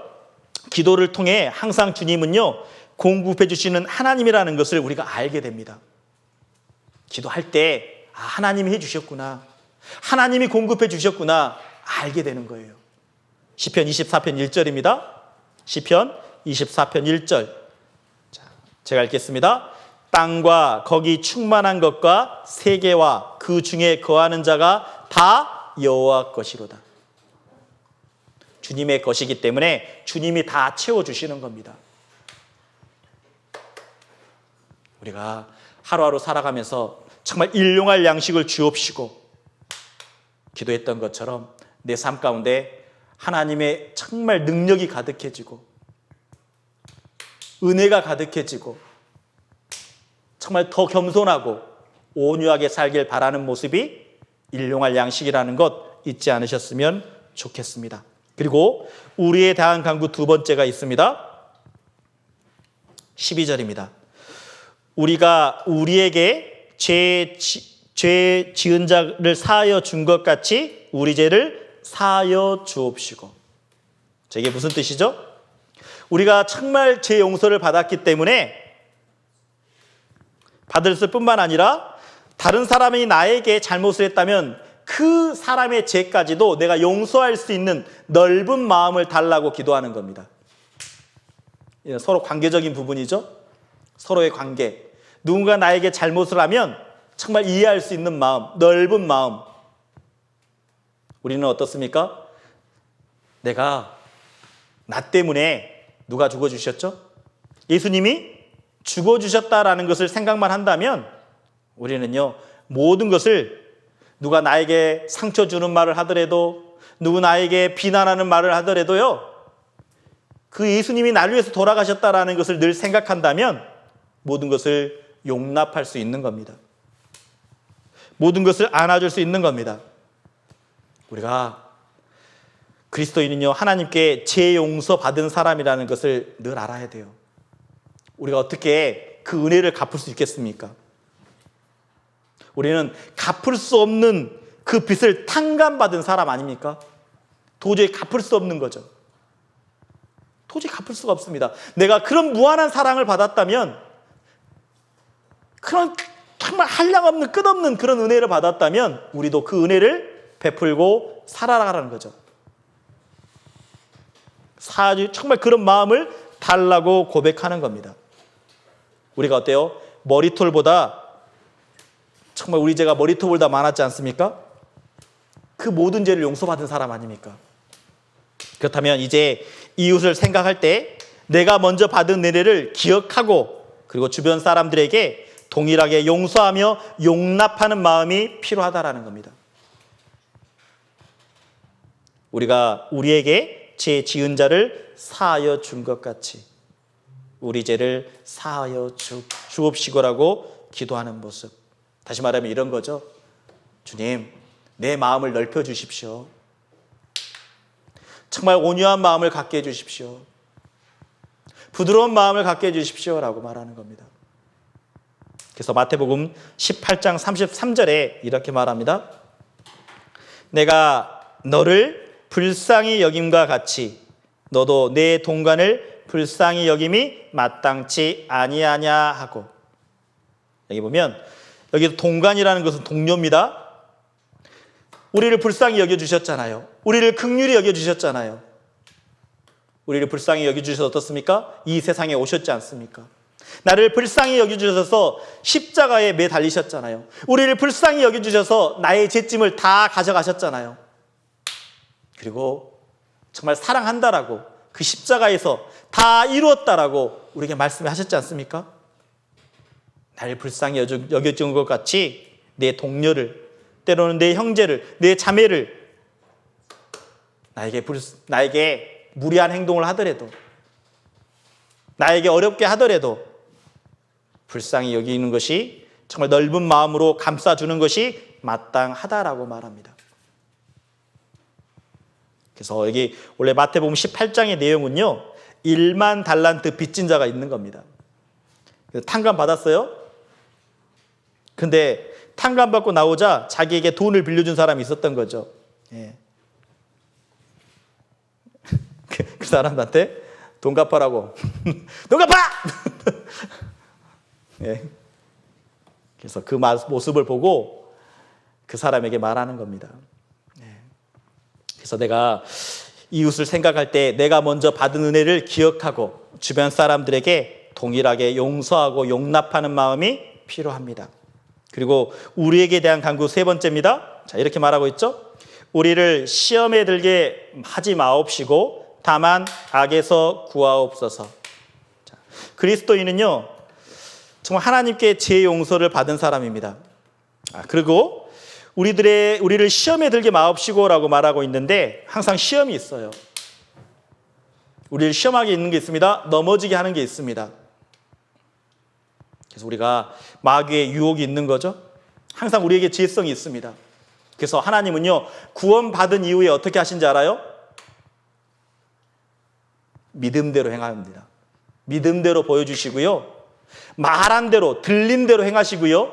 기도를 통해 항상 주님은요 공급해 주시는 하나님이라는 것을 우리가 알게 됩니다. 기도할 때 하나님이 해주셨구나, 하나님이 공급해 주셨구나 알게 되는 거예요. 시편 24편 1절입니다. 시편 24편 1절. 자, 제가 읽겠습니다. 땅과 거기 충만한 것과 세계와 그 중에 거하는 자가 다 여호와 것이로다. 주님의 것이기 때문에 주님이 다 채워주시는 겁니다. 우리가 하루하루 살아가면서 정말 일용할 양식을 주옵시고 기도했던 것처럼 내 삶 가운데 하나님의 정말 능력이 가득해지고 은혜가 가득해지고 정말 더 겸손하고 온유하게 살길 바라는 모습이 일용할 양식이라는 것 잊지 않으셨으면 좋겠습니다. 그리고 우리에 대한 간구 두 번째가 있습니다. 12절입니다. 우리가 우리에게 죄 지은 자를 사하여 준 것 같이 우리 죄를 사하여 주옵시고. 자, 이게 무슨 뜻이죠? 우리가 정말 죄 용서를 받았기 때문에 받을 뿐만 아니라 다른 사람이 나에게 잘못을 했다면 그 사람의 죄까지도 내가 용서할 수 있는 넓은 마음을 달라고 기도하는 겁니다. 서로 관계적인 부분이죠. 서로의 관계. 누군가 나에게 잘못을 하면 정말 이해할 수 있는 마음, 넓은 마음. 우리는 어떻습니까? 나 때문에 누가 죽어주셨죠? 예수님이 죽어주셨다라는 것을 생각만 한다면 우리는요, 모든 것을 누가 나에게 상처 주는 말을 하더라도, 누구 나에게 비난하는 말을 하더라도요, 그 예수님이 나를 위해서 돌아가셨다라는 것을 늘 생각한다면 모든 것을 용납할 수 있는 겁니다. 모든 것을 안아줄 수 있는 겁니다. 우리가 그리스도인은요, 하나님께 죄 용서 받은 사람이라는 것을 늘 알아야 돼요. 우리가 어떻게 그 은혜를 갚을 수 있겠습니까? 우리는 갚을 수 없는 그 빚을 탕감받은 사람 아닙니까? 도저히 갚을 수 없는 거죠. 도저히 갚을 수가 없습니다. 내가 그런 무한한 사랑을 받았다면, 그런 정말 한량없는 끝없는 그런 은혜를 받았다면 우리도 그 은혜를 베풀고 살아가라는 거죠. 정말 그런 마음을 달라고 고백하는 겁니다. 우리가 어때요? 머리털보다, 정말 우리 죄가 머리털보다 많았지 않습니까? 그 모든 죄를 용서받은 사람 아닙니까? 그렇다면 이제 이웃을 생각할 때 내가 먼저 받은 은혜를 기억하고 그리고 주변 사람들에게 동일하게 용서하며 용납하는 마음이 필요하다라는 겁니다. 우리가 우리에게 죄 지은 자를 사하여 준 것 같이 우리 죄를 사하여 주옵시고라고 기도하는 모습. 다시 말하면 이런 거죠. 주님, 내 마음을 넓혀 주십시오. 정말 온유한 마음을 갖게 해주십시오. 부드러운 마음을 갖게 해주십시오라고 말하는 겁니다. 그래서 마태복음 18장 33절에 이렇게 말합니다. 내가 너를 불쌍히 여김과 같이 너도 내 동간을 불쌍히 여김이 마땅치 아니하냐 하고. 여기 보면 여기 동간이라는 것은 동료입니다. 우리를 불쌍히 여겨주셨잖아요. 우리를 긍휼히 여겨주셨잖아요. 우리를 불쌍히 여겨주셔서 어떻습니까? 이 세상에 오셨지 않습니까? 나를 불쌍히 여겨주셔서 십자가에 매달리셨잖아요. 우리를 불쌍히 여겨주셔서 나의 죄짐을 다 가져가셨잖아요. 그리고 정말 사랑한다라고 그 십자가에서 다 이루었다라고 우리에게 말씀하셨지 않습니까? 나를 불쌍히 여겨준 것 같이 내 동료를, 때로는 내 형제를, 내 자매를 나에게 무리한 행동을 하더라도, 나에게 어렵게 하더라도 불쌍히 여기는 것이 정말 넓은 마음으로 감싸주는 것이 마땅하다라고 말합니다. 그래서 여기 원래 마태복음 18장의 내용은요, 1만 달란트 빚진 자가 있는 겁니다. 탕감 받았어요. 근데 탕감 받고 나오자 자기에게 돈을 빌려준 사람이 있었던 거죠. 예. 그 사람한테 돈 갚아라고. 돈 갚아! 예. 그래서 그 모습을 보고 그 사람에게 말하는 겁니다. 예. 그래서 내가 이웃을 생각할 때 내가 먼저 받은 은혜를 기억하고 주변 사람들에게 동일하게 용서하고 용납하는 마음이 필요합니다. 그리고 우리에게 대한 간구 세 번째입니다. 자, 이렇게 말하고 있죠. 우리를 시험에 들게 하지 마옵시고 다만 악에서 구하옵소서. 자, 그리스도인은요, 정말 하나님께 제 용서를 받은 사람입니다. 그리고 우리를 시험에 들게 마옵시고라고 말하고 있는데 항상 시험이 있어요. 우리를 시험하게 있는 게 있습니다. 넘어지게 하는 게 있습니다. 그래서 우리가 마귀의 유혹이 있는 거죠. 항상 우리에게 지혜성이 있습니다. 그래서 하나님은요, 구원받은 이후에 어떻게 하신지 알아요? 믿음대로 행합니다. 믿음대로 보여주시고요, 말한 대로 들린 대로 행하시고요,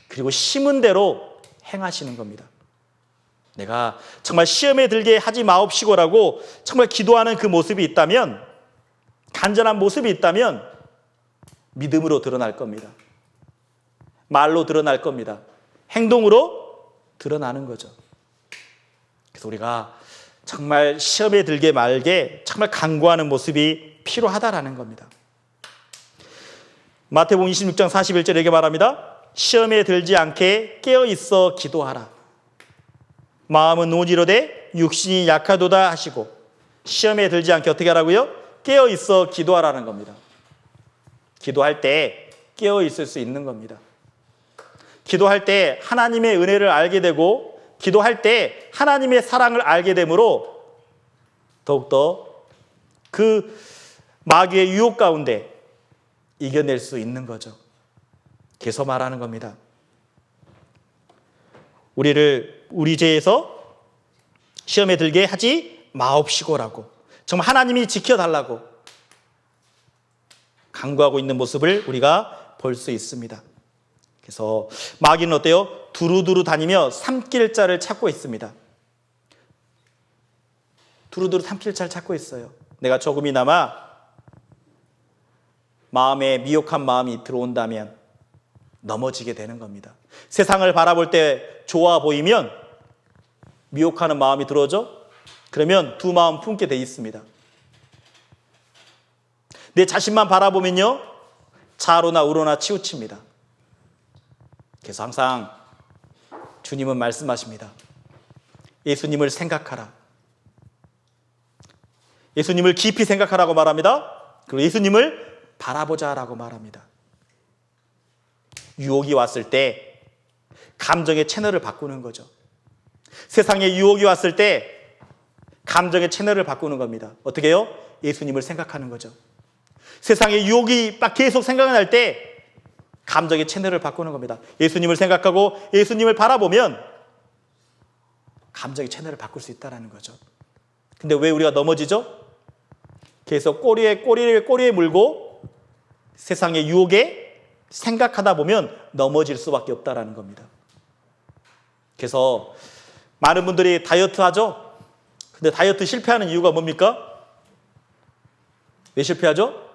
그리고 심은 대로 행하시는 겁니다. 내가 정말 시험에 들게 하지 마옵시고라고 정말 기도하는 그 모습이 있다면, 간절한 모습이 있다면 믿음으로 드러날 겁니다. 말로 드러날 겁니다. 행동으로 드러나는 거죠. 그래서 우리가 정말 시험에 들게 말게 정말 간구하는 모습이 필요하다라는 겁니다. 마태복음 26장 41절에 이렇게 말합니다. 시험에 들지 않게 깨어있어 기도하라. 마음은 온이로되 육신이 약하도다 하시고. 시험에 들지 않게 어떻게 하라고요? 깨어있어 기도하라는 겁니다. 기도할 때 깨어있을 수 있는 겁니다. 기도할 때 하나님의 은혜를 알게 되고, 기도할 때 하나님의 사랑을 알게 되므로 더욱더 그 마귀의 유혹 가운데 이겨낼 수 있는 거죠. 그래서 말하는 겁니다. 우리를 우리 죄에서 시험에 들게 하지 마옵시고라고, 정말 하나님이 지켜달라고 간구하고 있는 모습을 우리가 볼 수 있습니다. 그래서 마귀는 어때요? 두루두루 다니며 삼킬 자를 찾고 있습니다. 두루두루 삼킬 자를 찾고 있어요. 내가 조금이나마 마음에 미혹한 마음이 들어온다면 넘어지게 되는 겁니다. 세상을 바라볼 때 좋아 보이면 미혹하는 마음이 들어오죠? 그러면 두 마음 품게 돼 있습니다. 내 자신만 바라보면요, 좌로나 우로나 치우칩니다. 그래서 항상 주님은 말씀하십니다. 예수님을 생각하라. 예수님을 깊이 생각하라고 말합니다. 그리고 예수님을 바라보자라고 말합니다. 유혹이 왔을 때 감정의 채널을 바꾸는 거죠. 세상에 유혹이 왔을 때 감정의 채널을 바꾸는 겁니다. 어떻게 해요? 예수님을 생각하는 거죠. 세상에 유혹이 막 계속 생각날 때 감정의 채널을 바꾸는 겁니다. 예수님을 생각하고 예수님을 바라보면 감정의 채널을 바꿀 수 있다는 거죠. 근데 왜 우리가 넘어지죠? 계속 꼬리에 물고 세상의 유혹에 생각하다 보면 넘어질 수밖에 없다는 겁니다. 그래서 많은 분들이 다이어트 하죠? 근데 다이어트 실패하는 이유가 뭡니까? 왜 실패하죠?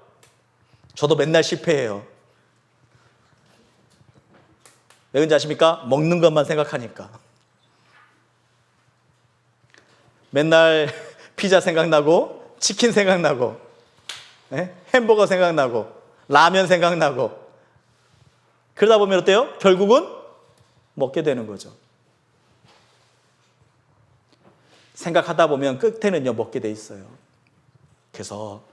저도 맨날 실패해요. 왜 그런지 아십니까? 먹는 것만 생각하니까. 맨날 피자 생각나고 치킨 생각나고 햄버거 생각나고 라면 생각나고 그러다 보면 어때요? 결국은 먹게 되는 거죠. 생각하다 보면 끝에는요 먹게 돼 있어요. 그래서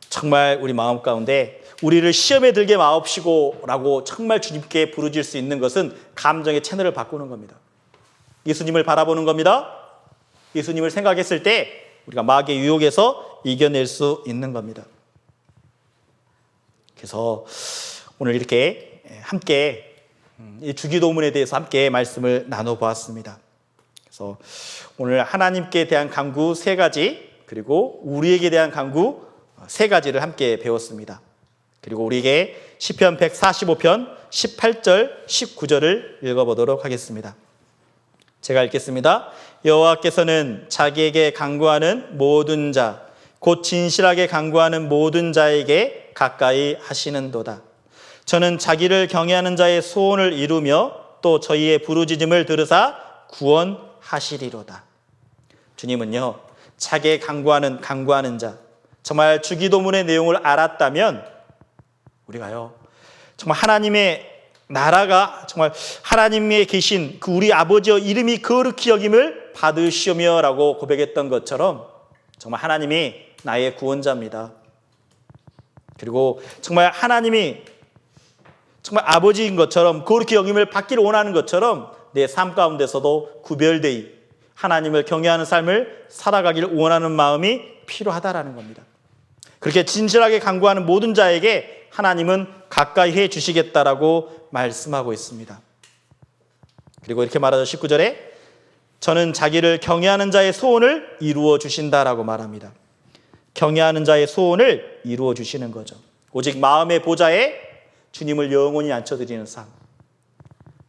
정말 우리 마음 가운데 우리를 시험에 들게 마옵시고 라고 정말 주님께 부르질 수 있는 것은 감정의 채널을 바꾸는 겁니다. 예수님을 바라보는 겁니다. 예수님을 생각했을 때 우리가 마귀의 유혹에서 이겨낼 수 있는 겁니다. 그래서 오늘 이렇게 함께 이 주기도문에 대해서 함께 말씀을 나눠보았습니다. 그래서 오늘 하나님께 대한 간구 3가지 그리고 우리에게 대한 간구 3가지를 함께 배웠습니다. 그리고 우리에게 시편 145편 18절 19절을 읽어보도록 하겠습니다. 제가 읽겠습니다. 여호와께서는 자기에게 간구하는 모든 자 곧 진실하게 간구하는 모든 자에게 가까이 하시는도다. 저는 자기를 경외하는 자의 소원을 이루며 또 저희의 부르짖음을 들으사 구원하시리로다. 주님은요 자기의 간구하는 자 정말 주기도문의 내용을 알았다면 우리가요 정말 하나님의 나라가 정말 하나님의 계신 그 우리 아버지의 이름이 거룩히 여김을 받으시오며 라고 고백했던 것처럼 정말 하나님이 나의 구원자입니다. 그리고 정말 하나님이 정말 아버지인 것처럼 거룩히 여김을 받기를 원하는 것처럼 내 삶 가운데서도 구별되이 하나님을 경외하는 삶을 살아가기를 원하는 마음이 필요하다라는 겁니다. 그렇게 진실하게 간구하는 모든 자에게 하나님은 가까이 해 주시겠다라고 말씀하고 있습니다. 그리고 이렇게 말하죠. 19절에 저는 자기를 경외하는 자의 소원을 이루어 주신다라고 말합니다. 경외하는 자의 소원을 이루어 주시는 거죠. 오직 마음의 보좌에 주님을 영원히 앉혀드리는 삶.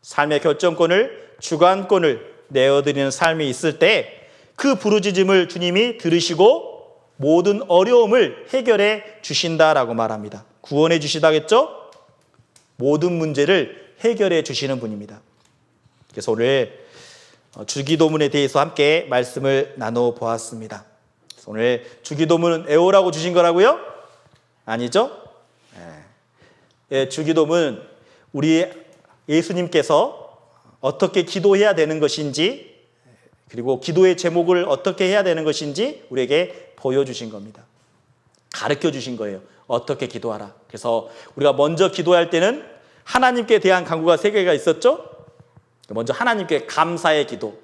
삶의 결정권을 주관권을 내어드리는 삶이 있을 때 그 부르짖음을 주님이 들으시고 모든 어려움을 해결해 주신다라고 말합니다. 구원해 주시다겠죠? 모든 문제를 해결해 주시는 분입니다. 그래서 오늘 주기도문에 대해서 함께 말씀을 나눠보았습니다. 오늘 주기도문은 애호라고 주신 거라고요? 아니죠? 주기도문 우리 예수님께서 어떻게 기도해야 되는 것인지 그리고 기도의 제목을 어떻게 해야 되는 것인지 우리에게 보여주신 겁니다. 가르쳐 주신 거예요. 어떻게 기도하라. 그래서 우리가 먼저 기도할 때는 하나님께 대한 간구가 3개가 있었죠. 먼저 하나님께 감사의 기도,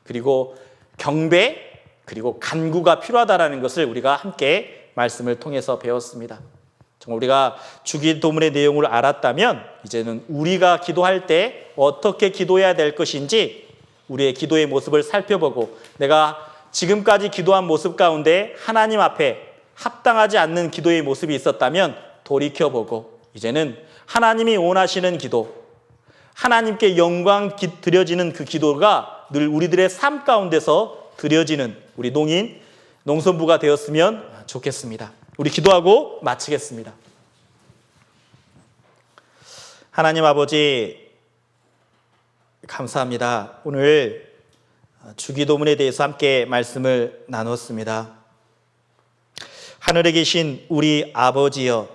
그리고 경배, 그리고 간구가 필요하다는 것을 우리가 함께 말씀을 통해서 배웠습니다. 정말 우리가 주기도문의 내용을 알았다면 이제는 우리가 기도할 때 어떻게 기도해야 될 것인지 우리의 기도의 모습을 살펴보고 내가 지금까지 기도한 모습 가운데 하나님 앞에 합당하지 않는 기도의 모습이 있었다면 돌이켜보고 이제는 하나님이 원하시는 기도, 하나님께 영광 드려지는 그 기도가 늘 우리들의 삶 가운데서 드려지는 우리 농선부가 되었으면 좋겠습니다. 우리 기도하고 마치겠습니다. 하나님 아버지 감사합니다. 오늘 주기도문에 대해서 함께 말씀을 나눴습니다. 하늘에 계신 우리 아버지여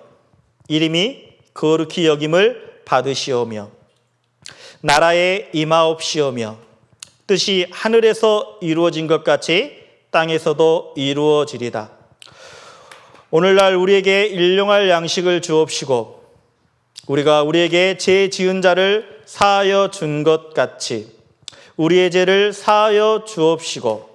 이름이 거룩히 여김을 받으시오며 나라에 임하옵시오며 뜻이 하늘에서 이루어진 것 같이 땅에서도 이루어지리다. 오늘날 우리에게 일용할 양식을 주옵시고 우리가 우리에게 죄 지은 자를 사하여 준 것 같이 우리의 죄를 사하여 주옵시고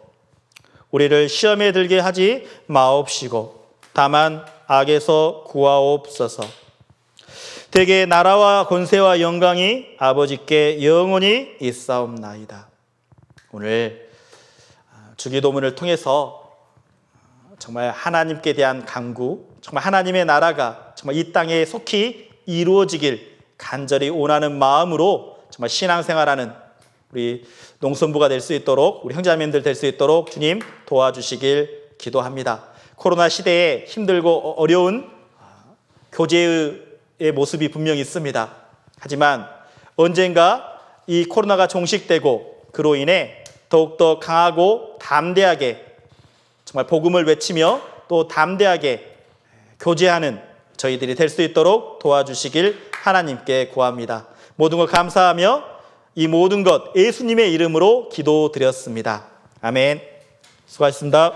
우리를 시험에 들게 하지 마옵시고 다만 악에서 구하옵소서. 대개 나라와 권세와 영광이 아버지께 영원히 있사옵나이다. 오늘 주기도문을 통해서 정말 하나님께 대한 간구, 정말 하나님의 나라가 정말 이 땅에 속히 이루어지길 간절히 원하는 마음으로 정말 신앙생활하는 우리 농촌부가 될 수 있도록, 우리 형제자매님들 될 수 있도록 주님 도와주시길 기도합니다. 코로나 시대에 힘들고 어려운 교제의 모습이 분명히 있습니다. 하지만 언젠가 이 코로나가 종식되고 그로 인해 더욱더 강하고 담대하게 정말 복음을 외치며 또 담대하게 교제하는 저희들이 될 수 있도록 도와주시길 하나님께 구합니다. 모든 것 감사하며 이 모든 것 예수님의 이름으로 기도드렸습니다. 아멘. 수고하셨습니다.